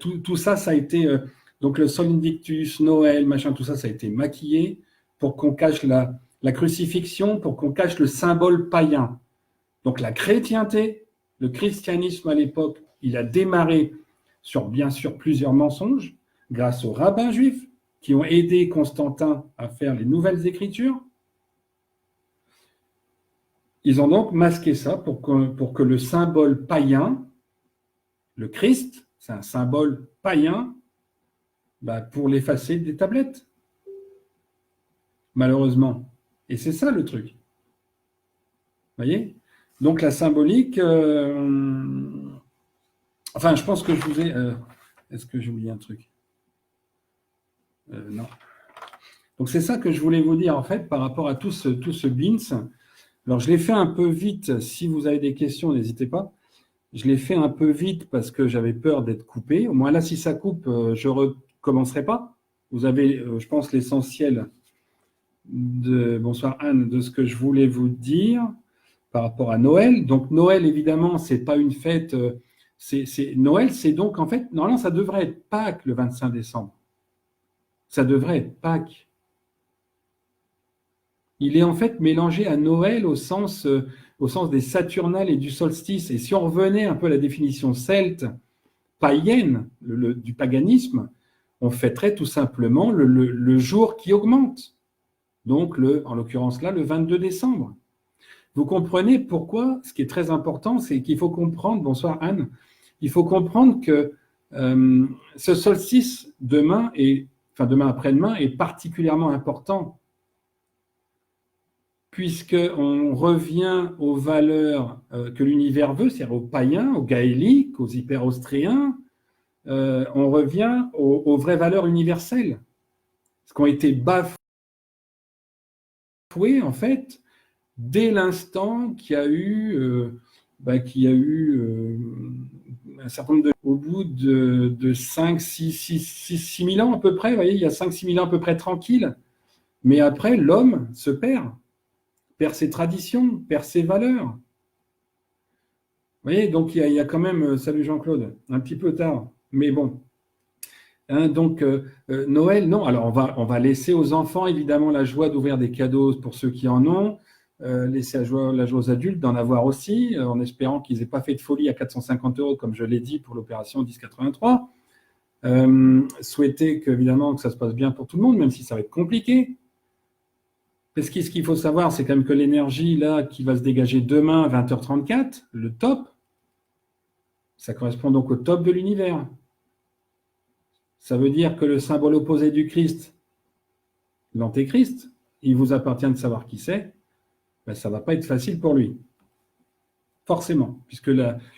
tout ça, ça a été, donc le Sol Invictus, Noël, machin, tout ça, ça a été maquillé pour qu'on cache la crucifixion, pour qu'on cache le symbole païen. Donc la chrétienté, le christianisme à l'époque, il a démarré sur, bien sûr, plusieurs mensonges, grâce aux rabbins juifs, qui ont aidé Constantin à faire les nouvelles écritures. Ils ont donc masqué ça pour que le symbole païen, le Christ, c'est un symbole païen, pour l'effacer des tablettes. Malheureusement. Et c'est ça le truc. Vous voyez ? Donc la symbolique... Enfin, je pense que je vous ai... Est-ce que j'ai oublié un truc ? Non. Donc c'est ça que je voulais vous dire en fait par rapport à tout ce BINS. Alors je l'ai fait un peu vite, si vous avez des questions, n'hésitez pas. Je l'ai fait un peu vite parce que j'avais peur d'être coupé. Au moins là, si ça coupe, je ne recommencerai pas. Vous avez, je pense, l'essentiel bonsoir Anne, de ce que je voulais vous dire par rapport à Noël. Donc Noël, évidemment, c'est pas une fête. Noël, c'est donc en fait, normalement, ça devrait être Pâques le 25 décembre. Ça devrait être Pâques. Il est en fait mélangé à Noël au sens des Saturnales et du solstice. Et si on revenait un peu à la définition celte, païenne, du paganisme, on fêterait tout simplement le jour qui augmente. Donc, en l'occurrence là, le 22 décembre. Vous comprenez pourquoi, ce qui est très important, c'est qu'il faut comprendre, bonsoir Anne, il faut comprendre que ce solstice demain après-demain est particulièrement important puisqu'on revient aux valeurs que l'univers veut, c'est-à-dire aux païens, aux gaéliques, aux hyper-austriens, on revient aux vraies valeurs universelles, ce qui ont été bafouées en fait dès l'instant qu'il y a eu, un certain nombre au bout de 5, 6 000 ans à peu près, vous voyez, il y a 5, 6 000 ans à peu près tranquille, mais après l'homme se perd ses traditions, perd ses valeurs. Vous voyez, donc il y a quand même, salut Jean-Claude, un petit peu tard, mais bon. Hein, donc Noël, non. Alors on va laisser aux enfants évidemment la joie d'ouvrir des cadeaux pour ceux qui en ont, laisser la joie aux adultes d'en avoir aussi, en espérant qu'ils n'aient pas fait de folie à 450 € comme je l'ai dit pour l'opération 1083. Souhaiter évidemment que ça se passe bien pour tout le monde, même si ça va être compliqué. Parce que ce qu'il faut savoir, c'est quand même que l'énergie là qui va se dégager demain à 20h34, le top, ça correspond donc au top de l'univers. Ça veut dire que le symbole opposé du Christ, l'antéchrist, il vous appartient de savoir qui c'est, ça ne va pas être facile pour lui. Forcément, puisque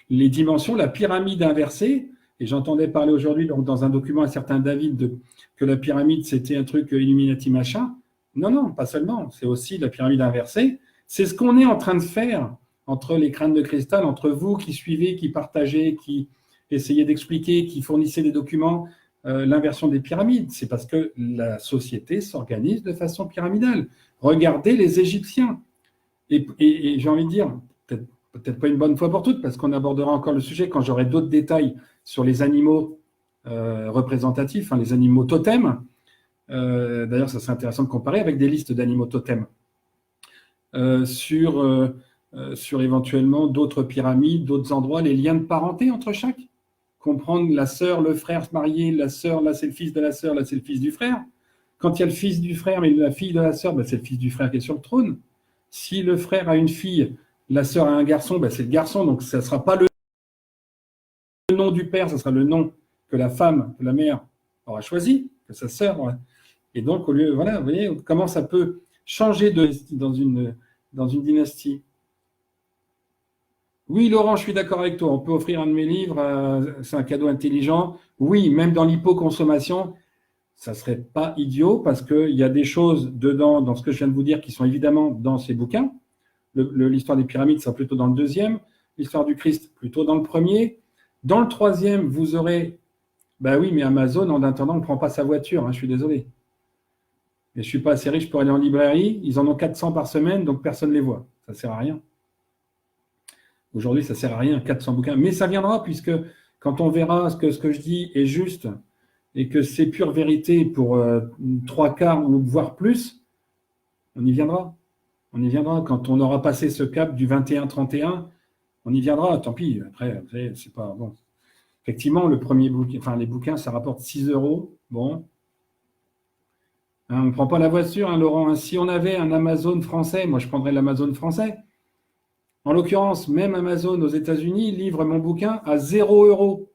les dimensions, la pyramide inversée, et j'entendais parler aujourd'hui dans un document à certain David que la pyramide c'était un truc Illuminati machin. Non, pas seulement, c'est aussi la pyramide inversée. C'est ce qu'on est en train de faire entre les crânes de cristal, entre vous qui suivez, qui partagez, qui essayez d'expliquer, qui fournissez des documents, l'inversion des pyramides. C'est parce que la société s'organise de façon pyramidale. Regardez les Égyptiens. Et j'ai envie de dire, peut-être pas une bonne fois pour toutes, parce qu'on abordera encore le sujet quand j'aurai d'autres détails sur les animaux représentatifs, les animaux totems. D'ailleurs, ça serait intéressant de comparer avec des listes d'animaux totems sur éventuellement d'autres pyramides, d'autres endroits, les liens de parenté entre chaque. comprendre la sœur, le frère se marier, la sœur, là c'est le fils de la sœur, là c'est le fils du frère. Quand il y a le fils du frère, mais la fille de la sœur, ben, c'est le fils du frère qui est sur le trône. Si le frère a une fille, la sœur a un garçon, ben, c'est le garçon, donc ça ne sera pas le nom du père, ça sera le nom que la femme, que la mère aura choisi, que sa sœur aura. Et donc, au lieu, voilà, vous voyez comment ça peut changer dans une dynastie. Oui, Laurent, je suis d'accord avec toi. On peut offrir un de mes livres, c'est un cadeau intelligent. Oui, même dans l'hypoconsommation, ça ne serait pas idiot parce qu'il y a des choses dedans, dans ce que je viens de vous dire, qui sont évidemment dans ces bouquins. L'histoire des pyramides sera plutôt dans le deuxième. L'histoire du Christ, plutôt dans le premier. Dans le troisième, vous aurez... Ben oui, mais Amazon, en attendant, on ne prend pas sa voiture, hein, je suis désolé. Mais je ne suis pas assez riche pour aller en librairie. Ils en ont 400 par semaine, donc personne ne les voit. Ça ne sert à rien. Aujourd'hui, ça ne sert à rien, 400 bouquins. Mais ça viendra, puisque quand on verra ce que je dis est juste et que c'est pure vérité pour 3/4 ou voire plus, on y viendra. On y viendra. Quand on aura passé ce cap du 21-31, on y viendra. Tant pis. Après, vous savez, c'est pas bon. Effectivement, le premier bouquin, enfin les bouquins, ça rapporte 6 €. Bon. Hein, on ne prend pas la voiture, hein, Laurent. Hein. Si on avait un Amazon français, moi je prendrais l'Amazon français. En l'occurrence, même Amazon aux États-Unis livre mon bouquin à 0 €.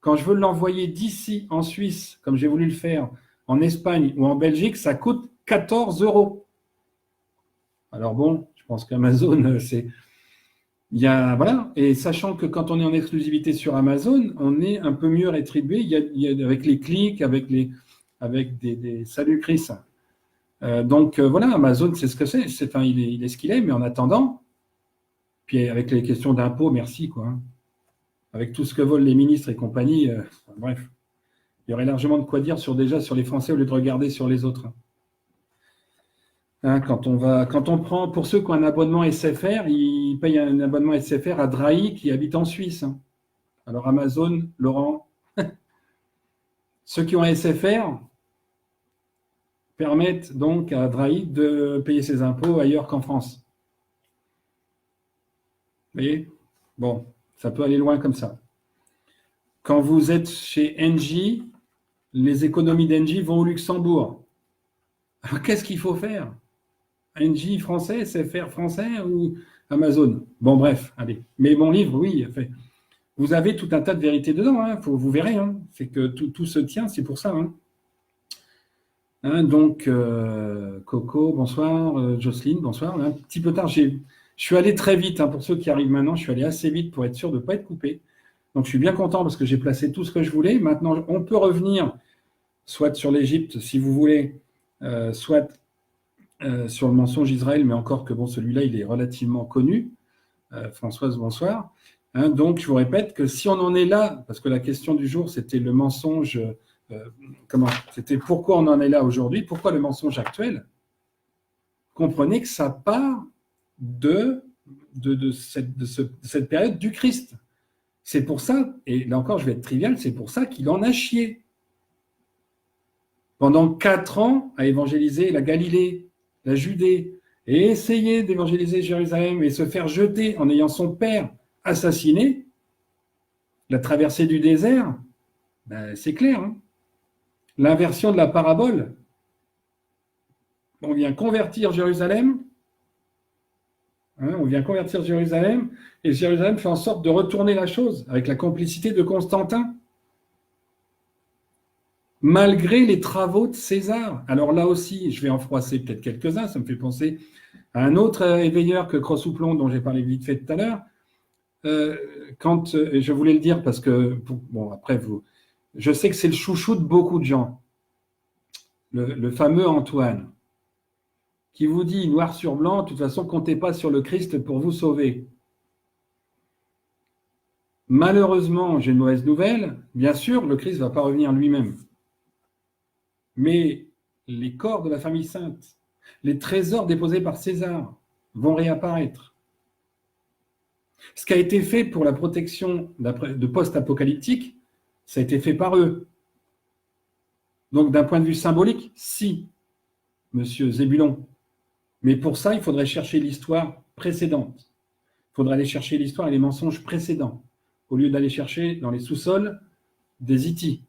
Quand je veux l'envoyer d'ici en Suisse, comme j'ai voulu le faire en Espagne ou en Belgique, ça coûte 14 €. Alors bon, je pense qu'Amazon, c'est... Il y a, voilà, et sachant que quand on est en exclusivité sur Amazon, on est un peu mieux rétribué. Il y a avec les clics, avec des salut Chris. Donc voilà, Amazon, c'est ce que c'est. Enfin, il est ce qu'il est, mais en attendant, puis avec les questions d'impôts, merci quoi. Hein. Avec tout ce que volent les ministres et compagnie, bref, il y aurait largement de quoi dire déjà sur les Français au lieu de regarder sur les autres. Hein, quand on prend, pour ceux qui ont un abonnement SFR, ils payent un abonnement SFR à Drahi qui habite en Suisse. Hein. Alors Amazon, Laurent, ceux qui ont un SFR permettent donc à Drahi de payer ses impôts ailleurs qu'en France. Vous voyez? Bon, ça peut aller loin comme ça. Quand vous êtes chez Engie, les économies d'Engie vont au Luxembourg. Alors qu'est-ce qu'il faut faire? Engie français, SFR français ou Amazon? Bon, bref, allez. Mais mon livre, oui, vous avez tout un tas de vérités dedans, hein, vous verrez. Hein, c'est que tout se tient, c'est pour ça. Hein. Hein, donc, Coco, bonsoir. Jocelyne, bonsoir. Un petit peu tard, je suis allé très vite. Hein, pour ceux qui arrivent maintenant, je suis allé assez vite pour être sûr de ne pas être coupé. Donc, je suis bien content parce que j'ai placé tout ce que je voulais. Maintenant, on peut revenir soit sur l'Égypte, si vous voulez, soit sur le mensonge Israël, mais encore que bon, celui-là, il est relativement connu. Françoise, bonsoir. Hein, donc, je vous répète que si on en est là, parce que la question du jour, c'était le mensonge, c'était pourquoi on en est là aujourd'hui, pourquoi le mensonge actuel, comprenez que ça part de cette période du Christ. C'est pour ça, et là encore, je vais être trivial, c'est pour ça qu'il en a chié. Pendant 4 ans, à évangéliser la Galilée, la Judée, et essayer d'évangéliser Jérusalem et se faire jeter en ayant son père assassiné, la traversée du désert, ben, c'est clair. Hein. L'inversion de la parabole, on vient convertir Jérusalem, et Jérusalem fait en sorte de retourner la chose avec la complicité de Constantin. Malgré les travaux de César. Alors là aussi, je vais en froisser peut-être quelques-uns, ça me fait penser à un autre éveilleur que Crossouplon dont j'ai parlé vite fait tout à l'heure. Quand je voulais le dire parce que, bon, après, je sais que c'est le chouchou de beaucoup de gens, le fameux Antoine, qui vous dit noir sur blanc, de toute façon, comptez pas sur le Christ pour vous sauver. Malheureusement, j'ai une mauvaise nouvelle, bien sûr, le Christ ne va pas revenir lui-même. Mais les corps de la famille sainte, les trésors déposés par César vont réapparaître. Ce qui a été fait pour la protection de post-apocalyptique, ça a été fait par eux. Donc, d'un point de vue symbolique, si, monsieur Zébulon. Mais pour ça, il faudrait chercher l'histoire précédente. Il faudrait aller chercher l'histoire et les mensonges précédents au lieu d'aller chercher dans les sous-sols des IT. Il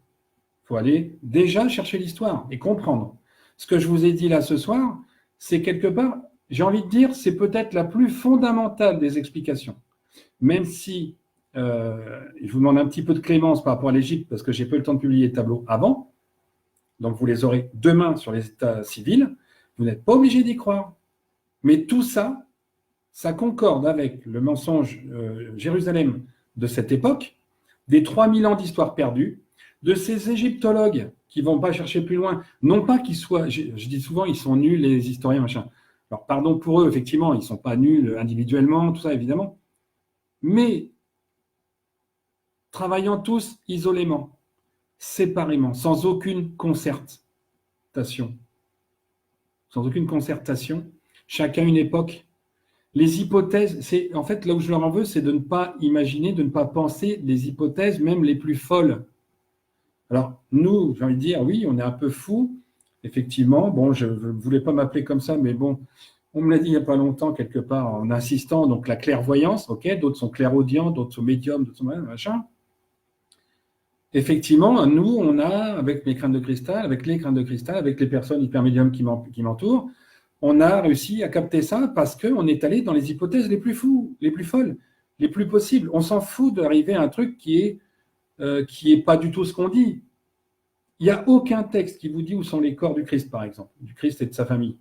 faut aller déjà chercher l'histoire et comprendre. Ce que je vous ai dit là ce soir, c'est quelque part, j'ai envie de dire, c'est peut-être la plus fondamentale des explications. Même si je vous demande un petit peu de clémence par rapport à l'Égypte, parce que j'ai pas eu le temps de publier les tableaux avant, donc vous les aurez demain sur les états civils, vous n'êtes pas obligé d'y croire. Mais tout ça, ça concorde avec le mensonge Jérusalem de cette époque, des 3000 ans d'histoire perdue, de ces égyptologues qui ne vont pas chercher plus loin, non pas qu'ils soient, je dis souvent, ils sont nuls les historiens, machin. Alors pardon pour eux, effectivement, ils ne sont pas nuls individuellement, tout ça évidemment, mais travaillant tous isolément, séparément, sans aucune concertation. Sans aucune concertation, chacun une époque. Les hypothèses, c'est en fait là où je leur en veux, c'est de ne pas imaginer, de ne pas penser les hypothèses, même les plus folles. Alors nous, j'ai envie de dire, oui, on est un peu fous, effectivement. Bon, je ne voulais pas m'appeler comme ça, mais bon, on me l'a dit il n'y a pas longtemps, quelque part, en insistant, donc la clairvoyance, ok, d'autres sont clairaudients, d'autres sont médiums, d'autres sont machin. Effectivement, nous, on a, avec mes crânes de cristal, avec les crânes de cristal, avec les personnes hypermédiums qui m'entourent, on a réussi à capter ça parce qu'on est allé dans les hypothèses les plus fous, les plus folles, les plus possibles. On s'en fout d'arriver à un truc qui est pas du tout ce qu'on dit. Il n'y a aucun texte qui vous dit où sont les corps du Christ, par exemple, du Christ et de sa famille.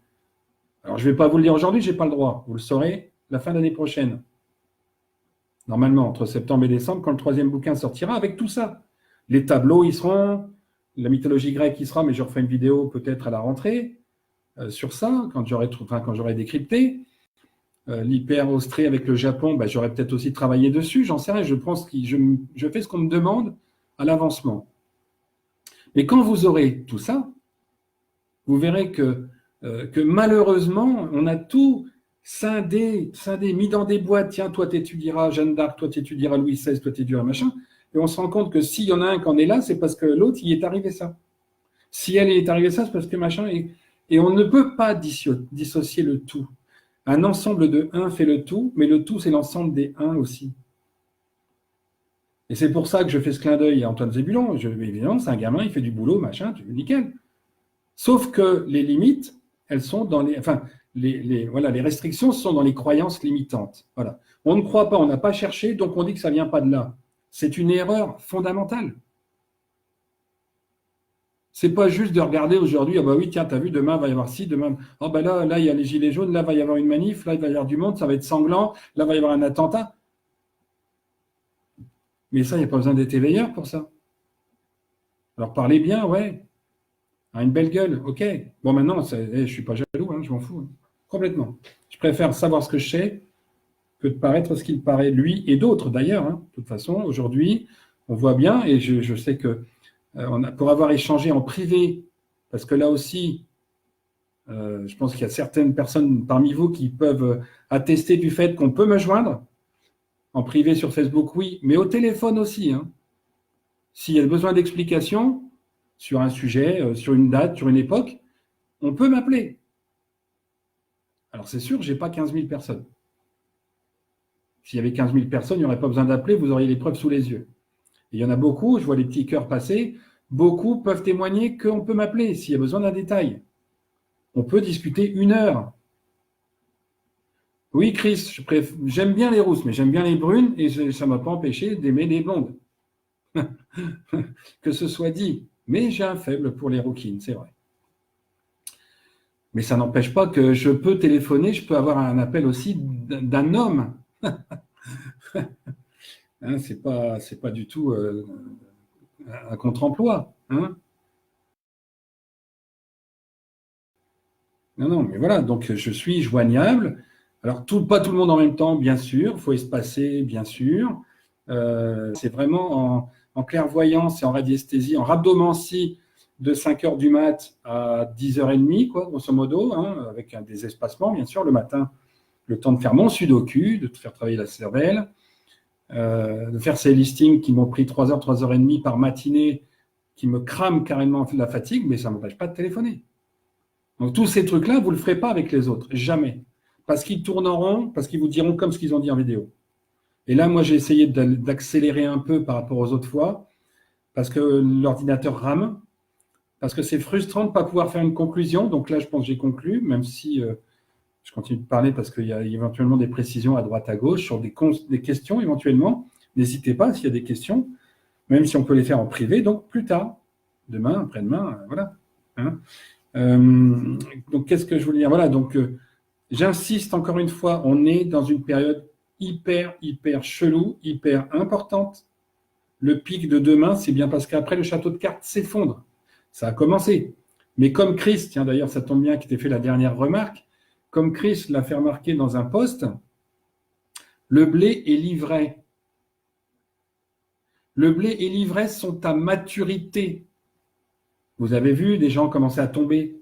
Alors, je ne vais pas vous le dire aujourd'hui, je n'ai pas le droit. Vous le saurez la fin d'année prochaine. Normalement, entre septembre et décembre, quand le 3e bouquin sortira, avec tout ça. Les tableaux y seront, la mythologie grecque y sera, mais je referai une vidéo peut-être à la rentrée sur ça, quand j'aurai décrypté. L'hyper-austré avec le Japon, j'aurais peut-être aussi travaillé dessus, j'en sais rien, je pense que je fais ce qu'on me demande à l'avancement. Mais quand vous aurez tout ça, vous verrez que malheureusement, on a tout scindé, mis dans des boîtes. Tiens, toi, tu étudieras Jeanne d'Arc, toi, tu étudieras Louis XVI, toi, tu étudieras machin. Et on se rend compte que s'il y en a un qui en est là, c'est parce que l'autre, il est arrivé ça. Si elle est arrivée ça, c'est parce que machin. Et on ne peut pas dissocier le tout. Un ensemble de 1 fait le tout, mais le tout, c'est l'ensemble des 1 aussi. Et c'est pour ça que je fais ce clin d'œil à Antoine Zébulon. Évidemment, c'est un gamin, il fait du boulot, machin, nickel. Sauf que les limites, elles sont dans les. Enfin, les restrictions sont dans les croyances limitantes. Voilà. On ne croit pas, on n'a pas cherché, donc on dit que ça ne vient pas de là. C'est une erreur fondamentale. C'est pas juste de regarder aujourd'hui, ah bah oui, tiens, t'as vu, demain, il va y avoir ci, demain, oh bah là, il y a les gilets jaunes, là, il va y avoir une manif, là, il va y avoir du monde, ça va être sanglant, là, il va y avoir un attentat. Mais ça, il n'y a pas besoin d'être éveilleur pour ça. Alors, parlez bien, ouais. À une belle gueule, ok. Bon, maintenant, je ne suis pas jaloux, hein, je m'en fous. Hein. Complètement. Je préfère savoir ce que je sais que de paraître ce qu'il paraît, lui et d'autres d'ailleurs. Hein. De toute façon, aujourd'hui, on voit bien, et je sais que pour avoir échangé en privé, parce que là aussi, je pense qu'il y a certaines personnes parmi vous qui peuvent attester du fait qu'on peut me joindre. En privé sur Facebook, oui, mais au téléphone aussi. Hein. S'il y a besoin d'explications sur un sujet, sur une date, sur une époque, on peut m'appeler. Alors c'est sûr, je n'ai pas 15 000 personnes. S'il y avait 15 000 personnes, il n'y aurait pas besoin d'appeler, vous auriez les preuves sous les yeux. Et il y en a beaucoup, je vois les petits cœurs passer, beaucoup peuvent témoigner qu'on peut m'appeler s'il y a besoin d'un détail. On peut discuter 1 heure. Oui, Chris, j'aime bien les rousses, mais j'aime bien les brunes et ça ne m'a pas empêché d'aimer les blondes. Que ce soit dit. Mais j'ai un faible pour les rouquines, c'est vrai. Mais ça n'empêche pas que je peux téléphoner, je peux avoir un appel aussi d'un homme. Hein, c'est pas du tout un contre-emploi. Hein. Non, mais voilà, donc je suis joignable. Alors, pas tout le monde en même temps, bien sûr, il faut espacer, bien sûr. C'est vraiment en clairvoyance et en radiesthésie, en rhabdomancie de 5h du mat à 10h30, quoi, grosso modo, hein, avec des espacements, bien sûr, le matin, le temps de faire mon sudoku, de faire travailler la cervelle, de faire ces listings qui m'ont pris 3h, 3h30 par matinée, qui me crament carrément la fatigue, mais ça ne m'empêche pas de téléphoner. Donc, tous ces trucs-là, vous ne le ferez pas avec les autres, jamais. Parce qu'ils tourneront, parce qu'ils vous diront comme ce qu'ils ont dit en vidéo. Et là, moi, j'ai essayé d'accélérer un peu par rapport aux autres fois, parce que l'ordinateur rame, parce que c'est frustrant de ne pas pouvoir faire une conclusion. Donc là, je pense que j'ai conclu, même si je continue de parler parce qu'il y a éventuellement des précisions à droite, à gauche sur des questions éventuellement. N'hésitez pas s'il y a des questions, même si on peut les faire en privé, donc plus tard, demain, après-demain, voilà. Hein. Donc, qu'est-ce que je voulais dire? Voilà, donc j'insiste encore une fois, on est dans une période hyper chelou, hyper importante. Le pic de demain, c'est bien parce qu'après, le château de cartes s'effondre. Ça a commencé. Mais comme Chris, tiens d'ailleurs, ça tombe bien qu'il t'ait fait la dernière remarque, comme Chris l'a fait remarquer dans un post, le blé et l'ivraie. Le blé et l'ivraie sont à maturité. Vous avez vu, des gens commencer à tomber.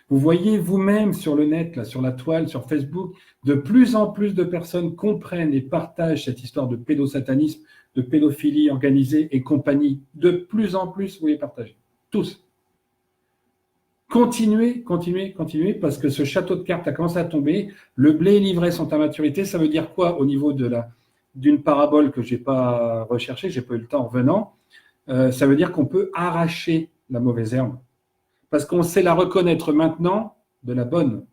Vous voyez vous-même sur le net, là, sur la toile, sur Facebook, de plus en plus de personnes comprennent et partagent cette histoire de pédosatanisme, de pédophilie organisée et compagnie. De plus en plus, vous les partagez. Tous. Continuez, parce que ce château de cartes a commencé à tomber. Le blé et l'ivraie sont à maturité. Ça veut dire quoi au niveau d'une parabole que je n'ai pas recherchée, je n'ai pas eu le temps en venant. Ça veut dire qu'on peut arracher la mauvaise herbe. Parce qu'on sait la reconnaître maintenant de la bonne.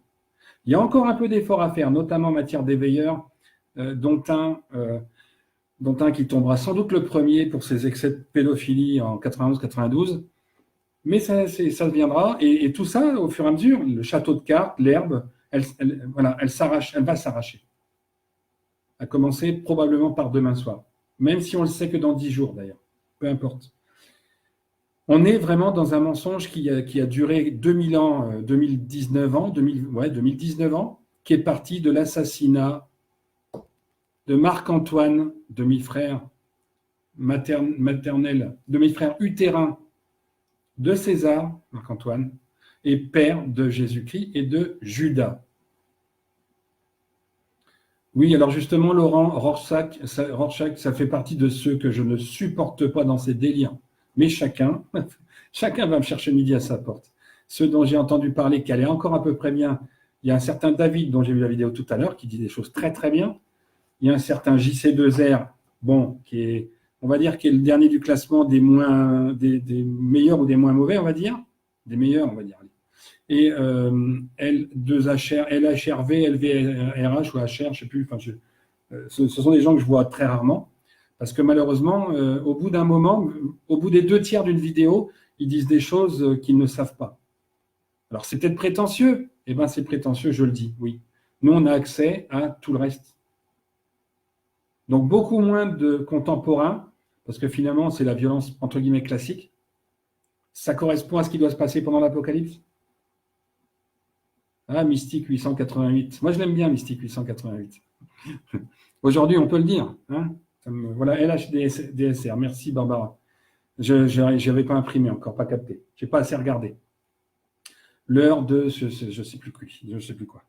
Il y a encore un peu d'effort à faire, notamment en matière d'éveilleurs, dont un qui tombera sans doute le premier pour ses excès de pédophilie en 91-92. Mais ça viendra. Et tout ça, au fur et à mesure, le château de cartes, l'herbe, elle va s'arracher. À commencer probablement par demain soir. Même si on le sait que dans 10 jours, d'ailleurs. Peu importe. On est vraiment dans un mensonge qui a duré 2000 ans, 2019 ans, qui est parti de l'assassinat de Marc-Antoine, demi-frère maternel, demi-frère utérin de César, Marc-Antoine, et père de Jésus-Christ et de Judas. Oui, alors justement, Laurent, Rorschach, ça fait partie de ceux que je ne supporte pas dans ces délires. Mais chacun va me chercher midi à sa porte. Ceux dont j'ai entendu parler, qui allaient encore à peu près bien, il y a un certain David, dont j'ai vu la vidéo tout à l'heure, qui dit des choses très très bien. Il y a un certain JC2R, bon, on va dire, qui est le dernier du classement des meilleurs ou des moins mauvais, on va dire. Des meilleurs, on va dire. Et L2HR, LHRV, LVRH ou HR, je ne sais plus. Ce sont des gens que je vois très rarement. Parce que malheureusement, au bout d'un moment, au bout des 2/3 d'une vidéo, ils disent des choses qu'ils ne savent pas. Alors, c'est peut-être prétentieux. Eh bien, c'est prétentieux, je le dis, oui. Nous, on a accès à tout le reste. Donc, beaucoup moins de contemporains, parce que finalement, c'est la violence, entre guillemets, classique. Ça correspond à ce qui doit se passer pendant l'Apocalypse. Ah, Mystique 888. Moi, je l'aime bien, Mystique 888. Aujourd'hui, on peut le dire. Hein, voilà, LHDSR. Merci, Barbara. Je n'avais pas imprimé encore, pas capté. Je n'ai pas assez regardé. L'heure de je ne sais plus quoi.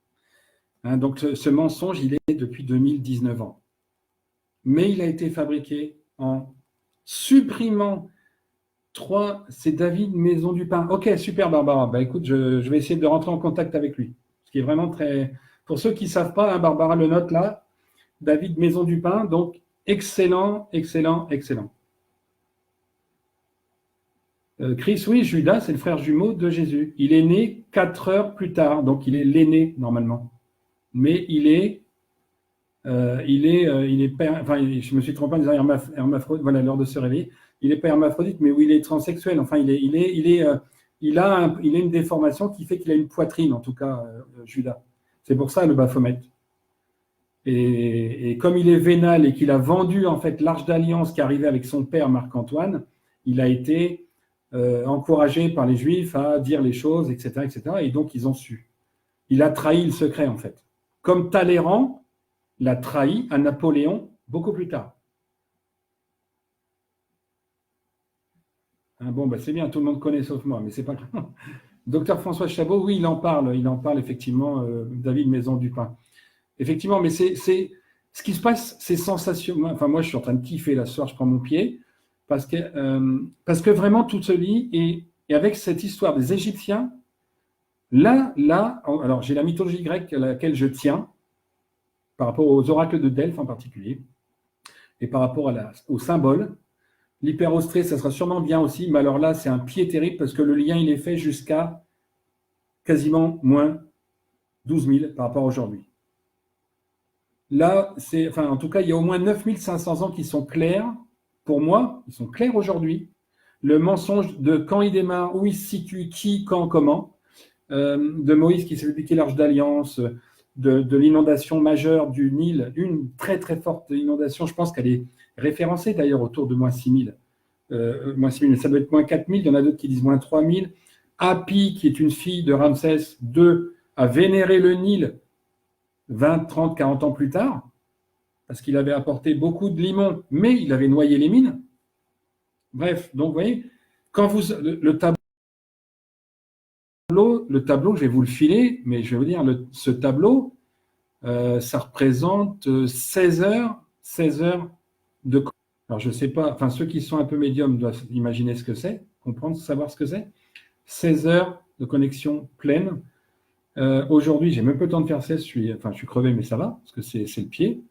Hein, donc, ce mensonge, il est depuis 2019 ans. Mais il a été fabriqué en supprimant c'est David Maison du Pain. Ok, super, Barbara. Bah, écoute, je vais essayer de rentrer en contact avec lui. Ce qui est vraiment très... Pour ceux qui ne savent pas, hein, Barbara le note là, David Maison du Pain, donc excellent. Chris, oui, Judas, c'est le frère jumeau de Jésus. Il est né 4 heures plus tard, donc il est l'aîné normalement. Mais il est père, enfin, je me suis trompé en disant hermaphrodite, voilà, l'heure de se réveiller. Il n'est pas hermaphrodite, mais oui, il est transsexuel. Enfin, il a une déformation qui fait qu'il a une poitrine, en tout cas, Judas. C'est pour ça le Baphomet. Et comme il est vénal et qu'il a vendu en fait l'Arche d'Alliance qui arrivait avec son père Marc-Antoine, il a été encouragé par les Juifs à dire les choses, etc., etc. Et donc ils ont su. Il a trahi le secret en fait. Comme Talleyrand l'a trahi à Napoléon beaucoup plus tard. Hein, bon, bah, c'est bien, tout le monde connaît sauf moi, mais c'est pas grave. Docteur François Chabot, oui, il en parle effectivement, David Maison du Pain. Effectivement, mais c'est ce qui se passe, c'est sensationnel. Enfin, moi, je suis en train de kiffer là ce soir, je prends mon pied, parce que vraiment tout se lie, et avec cette histoire des Égyptiens, là, alors j'ai la mythologie grecque à laquelle je tiens, par rapport aux oracles de Delphes en particulier. et par rapport au symbole. L'hyperostré, ça sera sûrement bien aussi, mais alors là, c'est un pied terrible parce que le lien, il est fait jusqu'à quasiment moins 12 000 par rapport à aujourd'hui. Là, en tout cas, il y a au moins 9 500 ans qui sont clairs. Pour moi, ils sont clairs aujourd'hui. Le mensonge de quand il démarre, où il se situe, qui, quand, comment, de Moïse qui s'est fait piquer l'Arche d'Alliance, de l'inondation majeure du Nil, une très très forte inondation, je pense qu'elle est référencée d'ailleurs autour de moins 6 000. Moins 6 000, ça doit être moins 4 000, il y en a d'autres qui disent moins 3 000. Hapi, qui est une fille de Ramsès II, a vénéré le Nil 20, 30, 40 ans plus tard, parce qu'il avait apporté beaucoup de limon, mais il avait noyé les mines. Bref, donc vous voyez, quand le tableau, je vais vous le filer, mais je vais vous dire, ce tableau, ça représente 16 heures de... Alors, je ne sais pas, enfin, ceux qui sont un peu médiums doivent imaginer ce que c'est, comprendre, savoir ce que c'est. 16 heures de connexion pleine. Aujourd'hui, j'ai même pas le temps de faire 16, je suis crevé, mais ça va, parce que c'est le pied.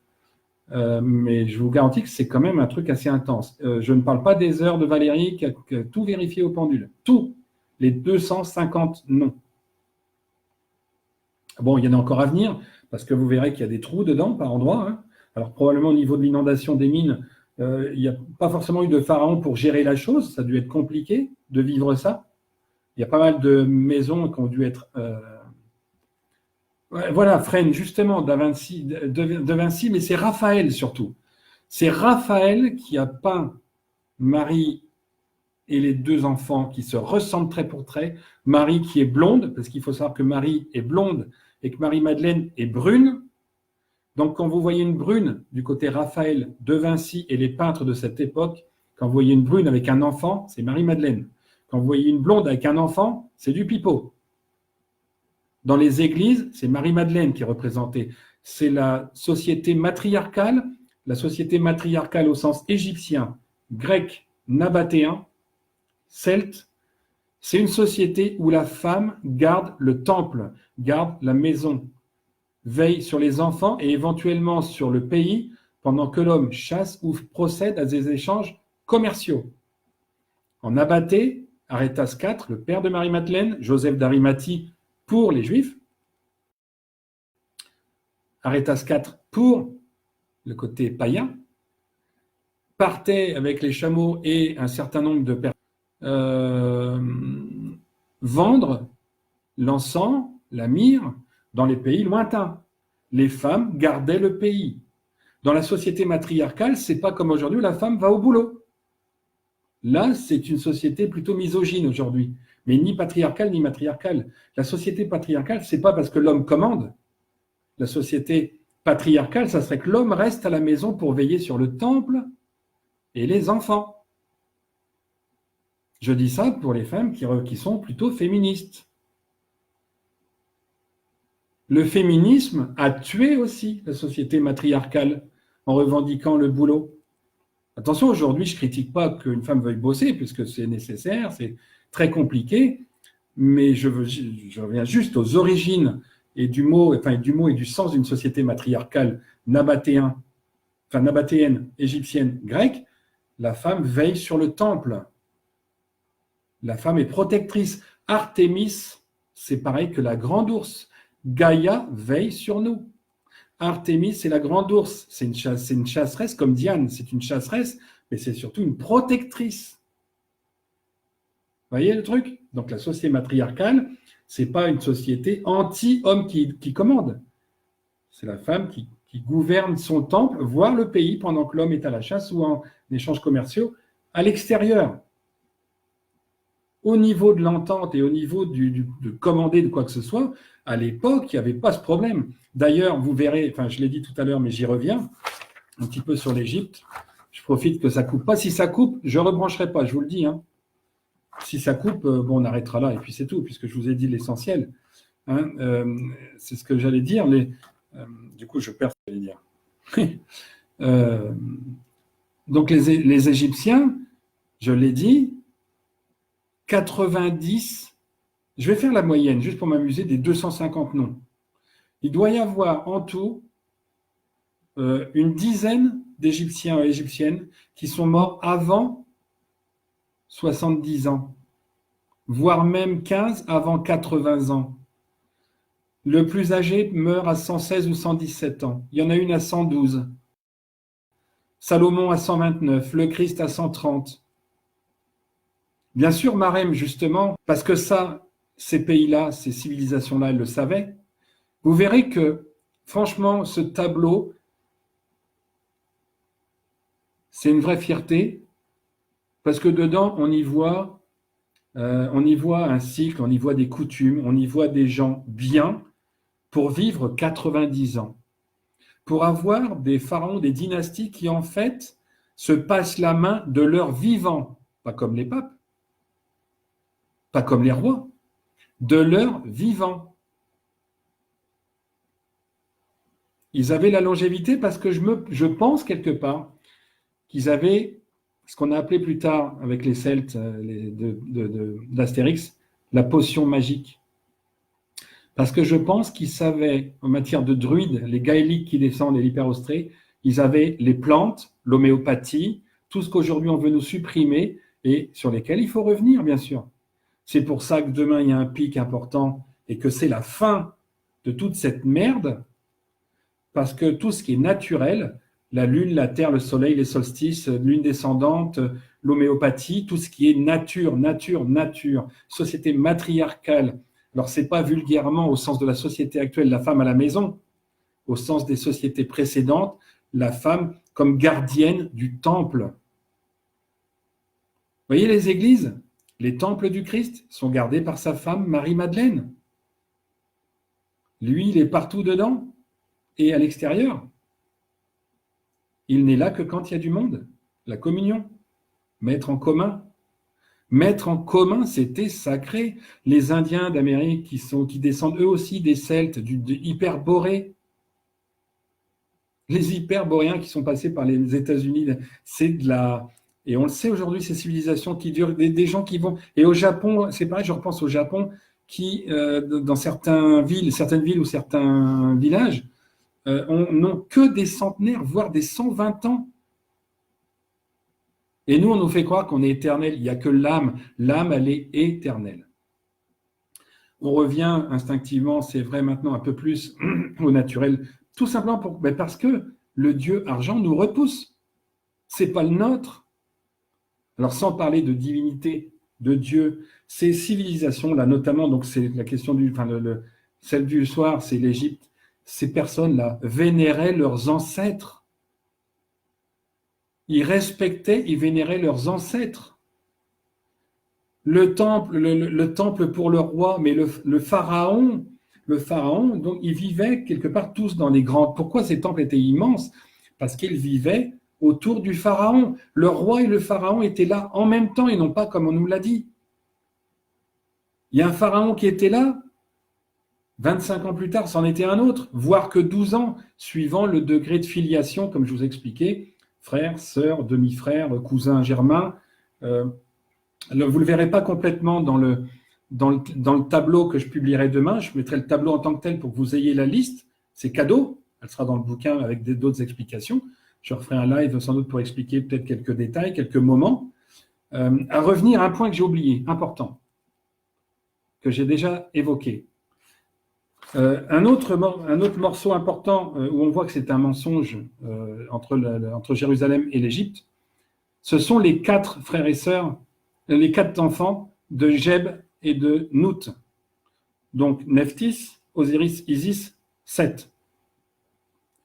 Mais je vous garantis que c'est quand même un truc assez intense. Je ne parle pas des heures de Valérie qui a tout vérifié au pendule. Tout. Les 250 non. Bon, il y en a encore à venir, parce que vous verrez qu'il y a des trous dedans par endroits. Hein. Alors, probablement au niveau de l'inondation des mines, il n'y a pas forcément eu de pharaon pour gérer la chose. Ça a dû être compliqué de vivre ça. Il y a pas mal de maisons qui ont dû être... Voilà, Fresne, justement, de Vinci, mais c'est Raphaël surtout. C'est Raphaël qui a peint Marie et les deux enfants qui se ressemblent trait pour trait. Marie qui est blonde, parce qu'il faut savoir que Marie est blonde et que Marie-Madeleine est brune. Donc, quand vous voyez une brune du côté Raphaël, de Vinci et les peintres de cette époque, quand vous voyez une brune avec un enfant, c'est Marie-Madeleine. Quand vous voyez une blonde avec un enfant, c'est du pipeau. Dans les églises, c'est Marie-Madeleine qui est représentée. C'est la société matriarcale au sens égyptien, grec, nabatéen, celte. C'est une société où la femme garde le temple, garde la maison, veille sur les enfants et éventuellement sur le pays pendant que l'homme chasse ou procède à des échanges commerciaux. En Nabaté, Arétas IV, le père de Marie-Madeleine, Joseph d'Arimathie, pour les Juifs, Arétas IV pour le côté païen, partait avec les chameaux et un certain nombre de personnes vendre l'encens, la myrrhe dans les pays lointains. Les femmes gardaient le pays. Dans la société matriarcale, c'est pas comme aujourd'hui où la femme va au boulot. Là, c'est une société plutôt misogyne aujourd'hui, mais ni patriarcale ni matriarcale. La société patriarcale, c'est pas parce que l'homme commande. La société patriarcale, ça serait que l'homme reste à la maison pour veiller sur le temple et les enfants. Je dis ça pour les femmes qui sont plutôt féministes. Le féminisme a tué aussi la société matriarcale en revendiquant le boulot. Attention, aujourd'hui, je ne critique pas qu'une femme veuille bosser, puisque c'est nécessaire, c'est très compliqué, mais je reviens juste aux origines et du mot et du sens d'une société matriarcale nabatéenne, égyptienne, grecque. La femme veille sur le temple. La femme est protectrice. Artémis, c'est pareil que la grande ours. Gaïa veille sur nous. Artémis, c'est la grande ours. C'est une chasseresse comme Diane. C'est une chasseresse, mais c'est surtout une protectrice. Vous voyez le truc? Donc la société matriarcale, ce n'est pas une société anti-homme qui commande. C'est la femme qui gouverne son temple, voire le pays, pendant que l'homme est à la chasse ou en échanges commerciaux à l'extérieur. Au niveau de l'entente et au niveau de commander de quoi que ce soit, à l'époque, il n'y avait pas ce problème. D'ailleurs, vous verrez, je l'ai dit tout à l'heure, mais j'y reviens, un petit peu sur l'Égypte. Je profite que ça ne coupe pas. Si ça coupe, je ne rebrancherai pas, je vous le dis. Hein. Si ça coupe, on arrêtera là, et puis c'est tout, puisque je vous ai dit l'essentiel. Hein, c'est ce que j'allais dire. Du coup, je perds ce que j'allais dire. Donc, les Égyptiens, je l'ai dit, 90, je vais faire la moyenne, juste pour m'amuser, des 250 noms. Il doit y avoir en tout une dizaine d'Égyptiens et Égyptiennes qui sont morts avant 70 ans, voire même 15 avant 80 ans. Le plus âgé meurt à 116 ou 117 ans. Il y en a une à 112. Salomon à 129, le Christ à 130. Bien sûr, Marem, justement, parce que ça, ces pays-là, ces civilisations-là, elles le savaient. Vous verrez que, franchement, ce tableau, c'est une vraie fierté, parce que dedans, on y voit un cycle, on y voit des coutumes, on y voit des gens bien pour vivre 90 ans, pour avoir des pharaons, des dynasties qui, en fait, se passent la main de leur vivant, pas comme les papes, pas comme les rois, de leur vivant. Ils avaient la longévité parce que je pense quelque part qu'ils avaient ce qu'on a appelé plus tard avec les Celtes d'Astérix, la potion magique. Parce que je pense qu'ils savaient, en matière de druides, les gaéliques qui descendent et l'hyperostrée, ils avaient les plantes, l'homéopathie, tout ce qu'aujourd'hui on veut nous supprimer et sur lesquels il faut revenir, bien sûr. C'est pour ça que demain, il y a un pic important et que c'est la fin de toute cette merde, parce que tout ce qui est naturel, la lune, la terre, le soleil, les solstices, lune descendante, l'homéopathie, tout ce qui est nature, société matriarcale. Alors, ce n'est pas vulgairement au sens de la société actuelle, la femme à la maison, au sens des sociétés précédentes, la femme comme gardienne du temple. Vous voyez les églises, les temples du Christ sont gardés par sa femme Marie-Madeleine. Lui, il est partout dedans et à l'extérieur. Il n'est là que quand il y a du monde. La communion, mettre en commun. Mettre en commun, c'était sacré. Les Indiens d'Amérique qui descendent eux aussi des Celtes, du Hyperborée. Les Hyperboréens qui sont passés par les États-Unis, c'est de la... Et on le sait aujourd'hui, ces civilisations qui durent, des gens qui vont... Et au Japon, c'est pareil, je repense au Japon, qui, dans certaines villes ou certains villages, n'ont que des centenaires, voire des 120 ans. Et nous, on nous fait croire qu'on est éternel. Il n'y a que l'âme. L'âme, elle est éternelle. On revient instinctivement, c'est vrai maintenant, un peu plus au naturel, tout simplement parce que le Dieu argent nous repousse. Ce n'est pas le nôtre. Alors, sans parler de divinité, de Dieu, ces civilisations-là, notamment, donc c'est la question celle du soir, c'est l'Égypte, ces personnes-là vénéraient leurs ancêtres. Ils respectaient, ils vénéraient leurs ancêtres. Le temple pour le roi, mais le pharaon, donc ils vivaient quelque part tous dans les grands. Pourquoi ces temples étaient immenses? Parce qu'ils vivaient autour du pharaon. Le roi et le pharaon étaient là en même temps et non pas comme on nous l'a dit. Il y a un pharaon qui était là, 25 ans plus tard, c'en était un autre, voire que 12 ans, suivant le degré de filiation, comme je vous expliquais, frère, sœur, demi-frère, cousin germain. Vous ne le verrez pas complètement dans le tableau que je publierai demain. Je mettrai le tableau en tant que tel pour que vous ayez la liste. C'est cadeau. Elle sera dans le bouquin avec d'autres explications. Je referai un live sans doute pour expliquer peut-être quelques détails, quelques moments. À revenir à un point que j'ai oublié, important, que j'ai déjà évoqué. Un autre morceau important où on voit que c'est un mensonge entre Jérusalem et l'Égypte, ce sont les 4 frères et sœurs, les 4 enfants de Geb et de Nout. Donc Nephthys, Osiris, Isis, Seth.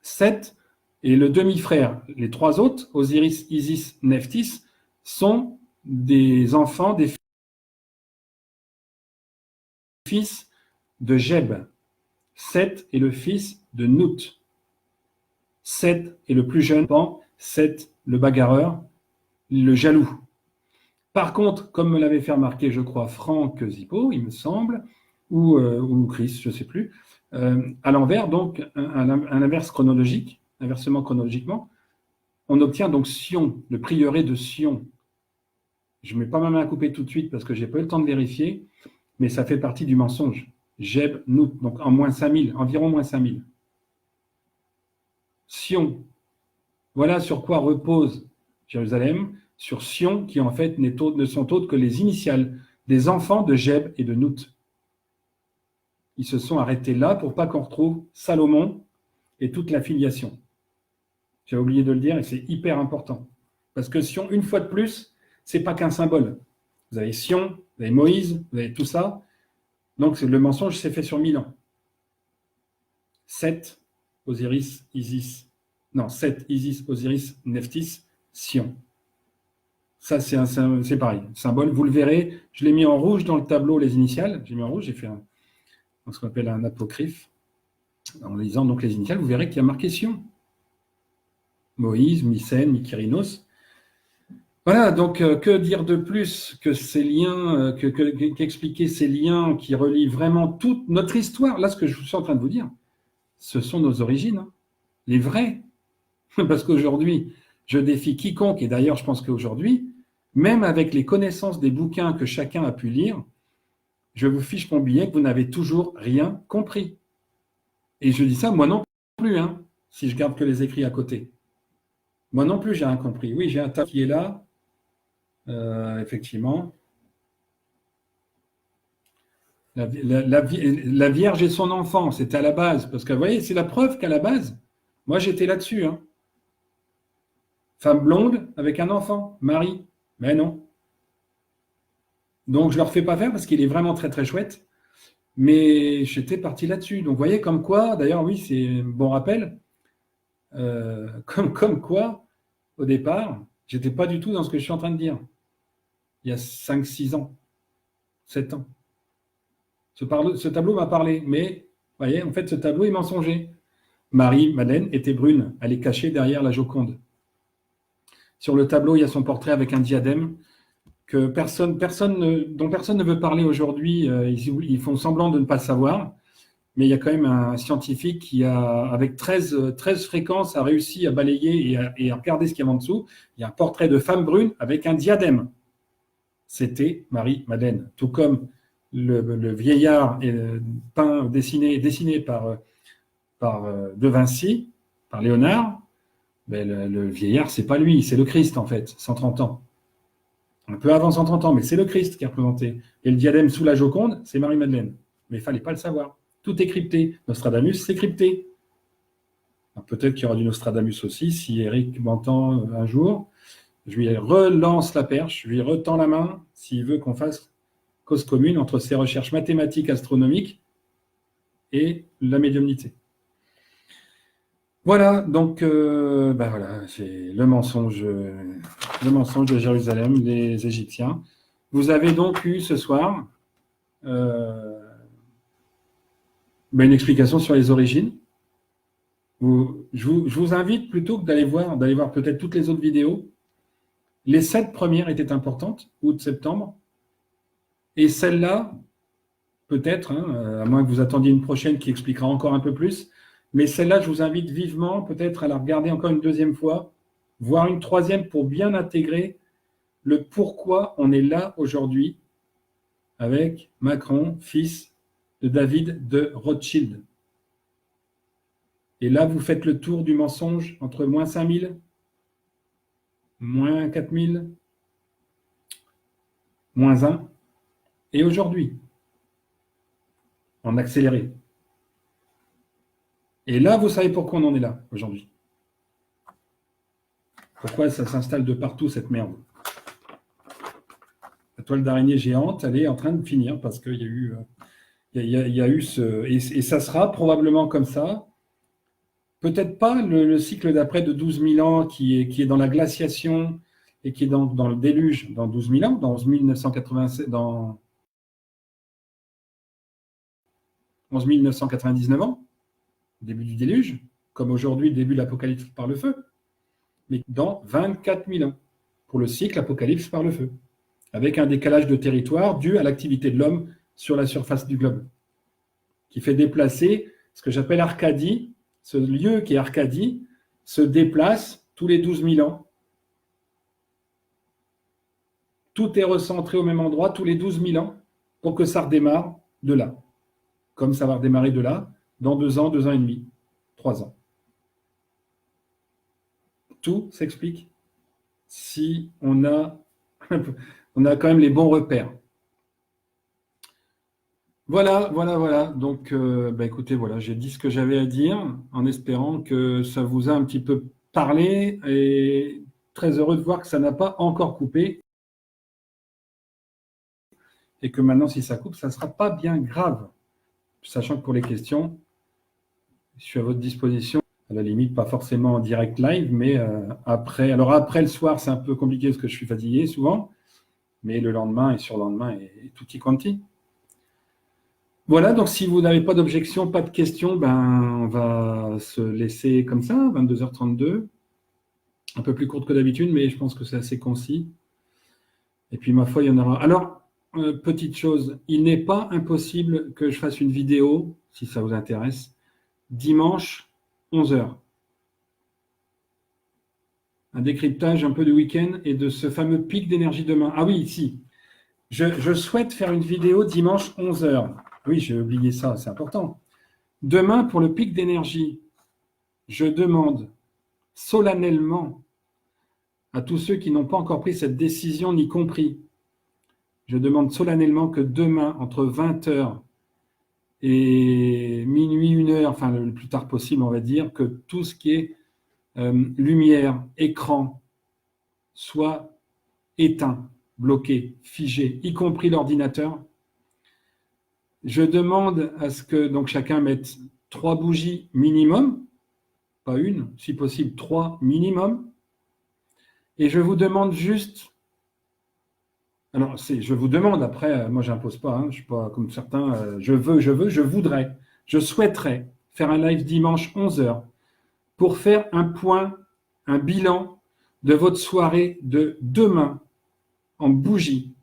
Seth et le demi-frère, les 3 autres, Osiris, Isis, Nephthys, sont des enfants, des fils de Geb. Seth est le fils de Nout. Seth est le plus jeune, Seth le bagarreur, le jaloux. Par contre, comme me l'avait fait remarquer, je crois, Franck Zippo, il me semble, ou Chris, je ne sais plus, à l'envers, donc un inverse chronologique, inversement chronologiquement, on obtient donc Sion, le prieuré de Sion. Je ne mets pas ma main à couper tout de suite parce que je n'ai pas eu le temps de vérifier, mais ça fait partie du mensonge. Geb, Nout, donc en moins 5000, environ moins 5000. Sion, Voilà sur quoi repose Jérusalem, sur Sion, qui en fait ne sont autres que les initiales des enfants de Geb et de Nout. Ils se sont arrêtés là pour pas qu'on retrouve Salomon et toute la filiation. J'ai oublié de le dire et c'est hyper important. Parce que Sion, une fois de plus, c'est pas qu'un symbole. Vous avez Sion, vous avez Moïse, vous avez tout ça. Donc le mensonge s'est fait sur 1000 ans. 7, Osiris, Isis. Non, 7, Isis, Osiris, Nephthys, Sion. Ça, c'est pareil. Symbole, vous le verrez. Je l'ai mis en rouge dans le tableau, les initiales. J'ai mis en rouge, j'ai fait ce qu'on appelle un apocryphe. En lisant donc les initiales, vous verrez qu'il y a marqué Sion. Moïse, Mycène, Mykérinos. Voilà, donc que dire de plus que ces liens, qu'expliquer ces liens qui relient vraiment toute notre histoire. Là, ce que je suis en train de vous dire, ce sont nos origines, hein, les vraies. Parce qu'aujourd'hui, je défie quiconque, et d'ailleurs, je pense qu'aujourd'hui, même avec les connaissances des bouquins que chacun a pu lire, je vous fiche mon billet que vous n'avez toujours rien compris. Et je dis ça, moi non plus, hein, si je garde que les écrits à côté. Moi non plus, j'ai rien compris. Oui, j'ai un tas qui est là, effectivement. La Vierge et son enfant, c'était à la base. Parce que, vous voyez, c'est la preuve qu'à la base, moi, j'étais là-dessus. Hein. Femme blonde avec un enfant, Marie. Mais non. Donc, je ne le refais pas faire parce qu'il est vraiment très, très chouette. Mais j'étais parti là-dessus. Donc, vous voyez, comme quoi, d'ailleurs, oui, c'est un bon rappel, comme quoi, au départ, je n'étais pas du tout dans ce que je suis en train de dire. Il y a 5, 6 ans, 7 ans. Ce tableau m'a parlé, mais, vous voyez, en fait, ce tableau est mensonger. Marie-Madeleine était brune, elle est cachée derrière la Joconde. Sur le tableau, il y a son portrait avec un diadème dont personne ne veut parler aujourd'hui. Ils font semblant de ne pas le savoir, mais il y a quand même un scientifique qui, avec 13 fréquences, a réussi à balayer et à regarder ce qu'il y a en dessous. Il y a un portrait de femme brune avec un diadème. C'était Marie-Madeleine. Tout comme le vieillard dessiné par De Vinci, par Léonard, ben le vieillard, c'est pas lui, c'est le Christ en fait, 130 ans. Un peu avant 130 ans, mais c'est le Christ qui est représenté. Et le diadème sous la Joconde, c'est Marie-Madeleine. Mais il ne fallait pas le savoir. Tout est crypté. Nostradamus, c'est crypté. Peut-être qu'il y aura du Nostradamus aussi, si Eric m'entend un jour. Je lui relance la perche, je lui retends la main, s'il veut qu'on fasse cause commune entre ses recherches mathématiques, astronomiques et la médiumnité. Voilà, donc voilà, c'est le mensonge de Jérusalem, les Égyptiens. Vous avez donc eu ce soir une explication sur les origines. Je vous invite plutôt que d'aller voir peut-être toutes les autres vidéos. Les 7 premières étaient importantes, août, septembre, et celle-là, peut-être, à moins que vous attendiez une prochaine qui expliquera encore un peu plus. Mais celle-là, je vous invite vivement peut-être à la regarder encore une deuxième fois, voire une troisième pour bien intégrer le pourquoi on est là aujourd'hui avec Macron, fils de David de Rothschild. Et là, vous faites le tour du mensonge entre moins 5000, moins 4000, moins 1, et aujourd'hui, en accéléré. Et là, vous savez pourquoi on en est là aujourd'hui. Pourquoi ça s'installe de partout, cette merde. La toile d'araignée géante, elle est en train de finir parce qu'il y a eu ce... Et ça sera probablement comme ça. Peut-être pas le cycle d'après de 12 000 ans qui est dans la glaciation et qui est dans le déluge dans 12 000 ans, dans 1997, dans 11 999 ans, début du déluge, comme aujourd'hui, début de l'apocalypse par le feu, mais dans 24 000 ans, pour le cycle apocalypse par le feu, avec un décalage de territoire dû à l'activité de l'homme sur la surface du globe, qui fait déplacer ce que j'appelle Arcadie, ce lieu qui est Arcadie, se déplace tous les 12 000 ans. Tout est recentré au même endroit tous les 12 000 ans pour que ça redémarre de là. Comme ça va redémarrer de là, dans 2 ans, 2 ans et demi, 3 ans. Tout s'explique si on a quand même les bons repères. Voilà. Donc, écoutez, voilà, j'ai dit ce que j'avais à dire en espérant que ça vous a un petit peu parlé et très heureux de voir que ça n'a pas encore coupé et que maintenant, si ça coupe, ça ne sera pas bien grave. Sachant que pour les questions, je suis à votre disposition. À la limite, pas forcément en direct live, mais après. Alors après le soir, c'est un peu compliqué parce que je suis fatigué souvent, mais le lendemain et sur le lendemain et tutti quanti. Voilà, donc si vous n'avez pas d'objection, pas de questions, on va se laisser comme ça, 22h32. Un peu plus courte que d'habitude, mais je pense que c'est assez concis. Et puis, ma foi, il y en aura. Alors, petite chose, il n'est pas impossible que je fasse une vidéo, si ça vous intéresse, dimanche, 11h. Un décryptage un peu du week-end et de ce fameux pic d'énergie demain. Ah oui, si. Je souhaite faire une vidéo dimanche 11h. Oui, j'ai oublié ça, c'est important. Demain, pour le pic d'énergie, je demande solennellement à tous ceux qui n'ont pas encore pris cette décision ni compris, je demande solennellement que demain, entre 20h et minuit, 1h, enfin le plus tard possible, on va dire, que tout ce qui est lumière, écran, soit éteint, bloqué, figé, y compris l'ordinateur. Je demande à ce que donc chacun mette 3 bougies minimum, pas une, si possible 3 minimum. Et je vous demande juste, alors je vous demande, après, moi j'impose pas, hein, je ne suis pas comme certains, je voudrais, je souhaiterais faire un live dimanche 11h pour faire un point, un bilan de votre soirée de demain en bougie,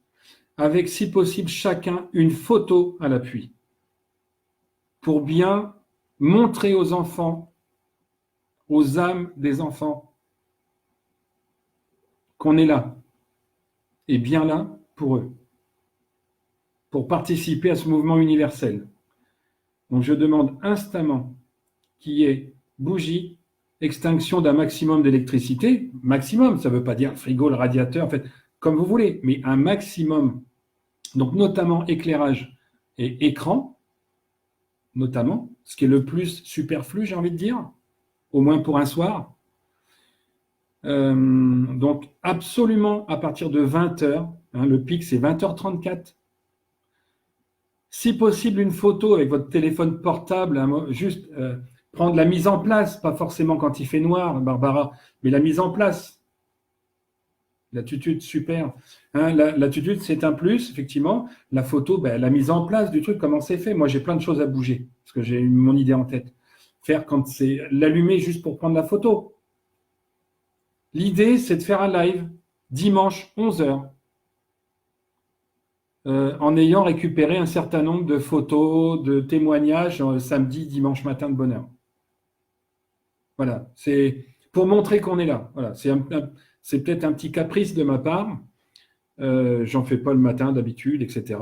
avec si possible chacun une photo à l'appui, pour bien montrer aux enfants, aux âmes des enfants, qu'on est là, et bien là pour eux, pour participer à ce mouvement universel. Donc je demande instamment qu'il y ait bougie, extinction d'un maximum d'électricité, maximum, ça ne veut pas dire frigo, le radiateur, en fait, comme vous voulez, mais un maximum, donc notamment éclairage et écran, notamment, ce qui est le plus superflu, j'ai envie de dire, au moins pour un soir. Donc absolument à partir de 20h, hein, le pic c'est 20h34. Si possible, une photo avec votre téléphone portable, hein, juste prendre la mise en place, pas forcément quand il fait noir, Barbara, mais la mise en place. L'attitude, super. Hein, l'attitude, c'est un plus, effectivement. La photo, la mise en place du truc, comment c'est fait. Moi, j'ai plein de choses à bouger, parce que j'ai mon idée en tête. Faire quand c'est l'allumer juste pour prendre la photo. L'idée, c'est de faire un live dimanche 11h, en ayant récupéré un certain nombre de photos, de témoignages samedi, dimanche matin de bonne heure. Voilà, c'est pour montrer qu'on est là. Voilà, c'est peut-être un petit caprice de ma part. J'en fais pas le matin d'habitude, etc.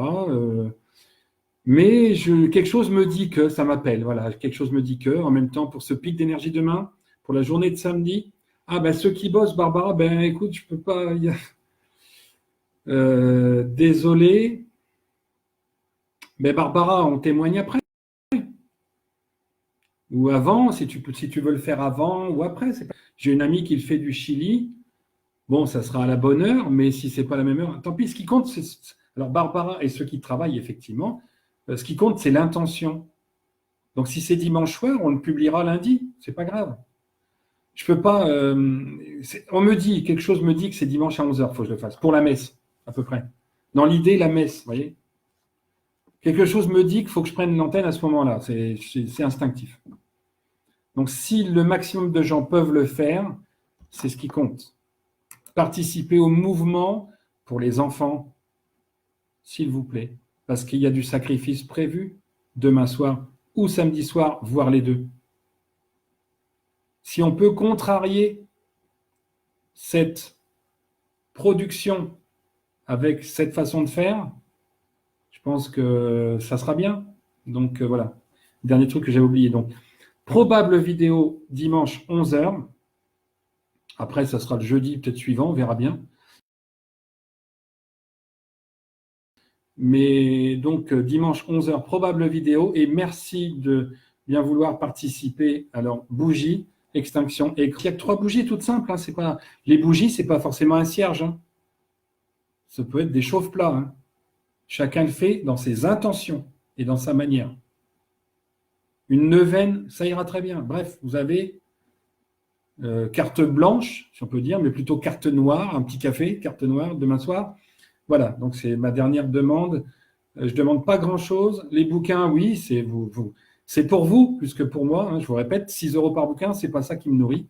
Mais quelque chose me dit que ça m'appelle. Voilà, quelque chose me dit que, en même temps, pour ce pic d'énergie demain, pour la journée de samedi, ceux qui bossent, Barbara, écoute, je peux pas. Désolé. Mais Barbara, on témoigne après. Ou avant, si tu veux le faire avant ou après. J'ai une amie qui le fait du Chili. Bon, ça sera à la bonne heure, mais si ce n'est pas la même heure, tant pis. Ce qui compte, c'est. Alors, Barbara et ceux qui travaillent, effectivement, ce qui compte, c'est l'intention. Donc, si c'est dimanche soir, on le publiera lundi. C'est pas grave. Je peux pas. On me dit, quelque chose me dit que c'est dimanche à 11h, il faut que je le fasse. Pour la messe, à peu près. Dans l'idée, la messe, vous voyez. Quelque chose me dit qu'il faut que je prenne l'antenne à ce moment-là. C'est instinctif. Donc, si le maximum de gens peuvent le faire, c'est ce qui compte. Participer au mouvement pour les enfants, s'il vous plaît, parce qu'il y a du sacrifice prévu demain soir ou samedi soir, voire les deux. Si on peut contrarier cette production avec cette façon de faire, je pense que ça sera bien. Donc voilà, dernier truc que j'avais oublié. Donc, probable vidéo dimanche 11h. Après, ça sera le jeudi peut-être suivant, on verra bien. Mais donc, dimanche 11h, probable vidéo. Et merci de bien vouloir participer. Alors, bougie, extinction. Et il y a que 3 bougies toutes simples. Hein, c'est pas... Les bougies, ce n'est pas forcément un cierge. Hein. Ça peut être des chauffe-plats. Hein. Chacun le fait dans ses intentions et dans sa manière. Une neuvaine, ça ira très bien. Bref, vous avez carte blanche, si on peut dire, mais plutôt carte noire, un petit café, carte noire, demain soir. Voilà, donc c'est ma dernière demande. Je ne demande pas grand-chose. Les bouquins, oui, c'est pour vous, plus que pour moi. Hein, je vous répète, 6 € par bouquin, ce n'est pas ça qui me nourrit.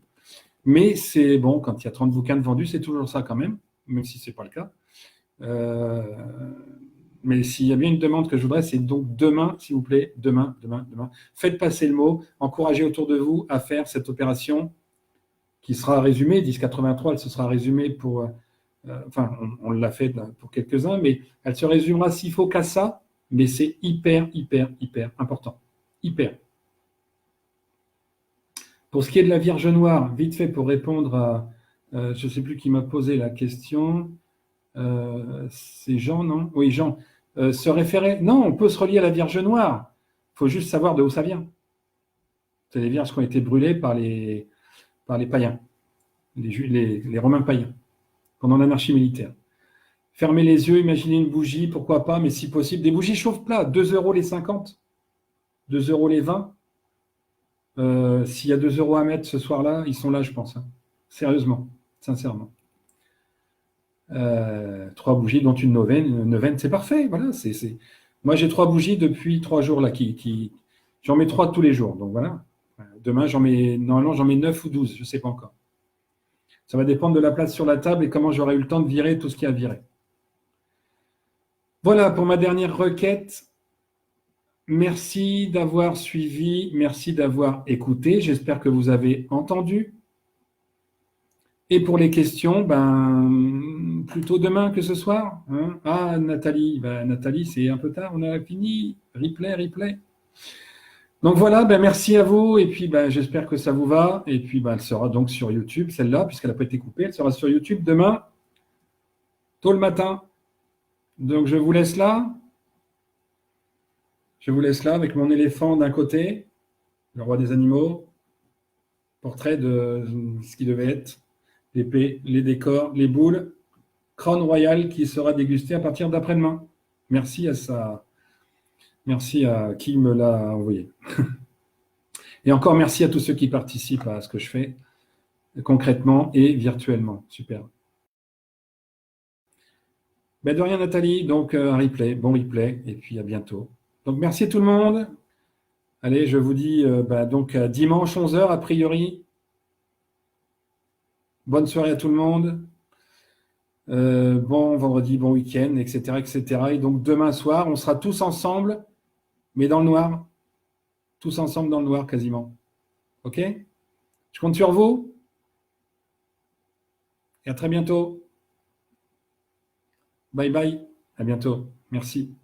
Mais c'est bon, quand il y a 30 bouquins de vendus, c'est toujours ça quand même, si ce n'est pas le cas. Mais s'il y a bien une demande que je voudrais, c'est donc demain, s'il vous plaît, demain. Faites passer le mot, encouragez autour de vous à faire cette opération qui sera résumée, 1083, elle se sera résumée pour... on l'a fait pour quelques-uns, mais elle se résumera s'il faut qu'à ça, mais c'est hyper important. Hyper. Pour ce qui est de la Vierge Noire, vite fait pour répondre à... je ne sais plus qui m'a posé la question. C'est Jean, non? Oui, Jean. Se référer... Non, on peut se relier à la Vierge Noire. Il faut juste savoir de où ça vient. C'est les vierges qui ont été brûlées par les païens, les Romains païens, pendant l'anarchie militaire. Fermez les yeux, imaginez une bougie, pourquoi pas, mais si possible, des bougies chauffe-plat, 2 € les 50, 2 € les 20. S'il y a 2 € à mettre ce soir-là, ils sont là, je pense. Hein. Sérieusement, sincèrement. 3 bougies, dont une neuvaine. Une neuvaine, c'est parfait. Voilà, Moi, j'ai 3 bougies depuis 3 jours là. J'en mets 3 tous les jours. Donc voilà. Demain, normalement, j'en mets 9 ou 12, je ne sais pas encore. Ça va dépendre de la place sur la table et comment j'aurai eu le temps de virer tout ce qui a viré. Voilà pour ma dernière requête. Merci d'avoir suivi, merci d'avoir écouté. J'espère que vous avez entendu. Et pour les questions, plutôt demain que ce soir. Hein. Ah, Nathalie, Nathalie, c'est un peu tard, on a fini. Replay. Donc voilà, merci à vous. Et puis, j'espère que ça vous va. Et puis, elle sera donc sur YouTube, celle-là, puisqu'elle n'a pas été coupée. Elle sera sur YouTube demain, tôt le matin. Donc, je vous laisse là. Je vous laisse là avec mon éléphant d'un côté, le roi des animaux, portrait de ce qui devait être, l'épée, les décors, les boules, Crown Royal qui sera dégusté à partir d'après-demain. Merci à qui me l'a envoyé. Et encore merci à tous ceux qui participent à ce que je fais concrètement et virtuellement. Super. De rien Nathalie, donc un replay, bon replay, et puis à bientôt. Donc merci tout le monde. Allez, je vous dis donc dimanche 11h a priori. Bonne soirée à tout le monde. Bon vendredi, bon week-end, etc. Et donc demain soir, on sera tous ensemble, mais dans le noir. Tous ensemble dans le noir quasiment. OK? Je compte sur vous. Et à très bientôt. Bye bye. À bientôt. Merci.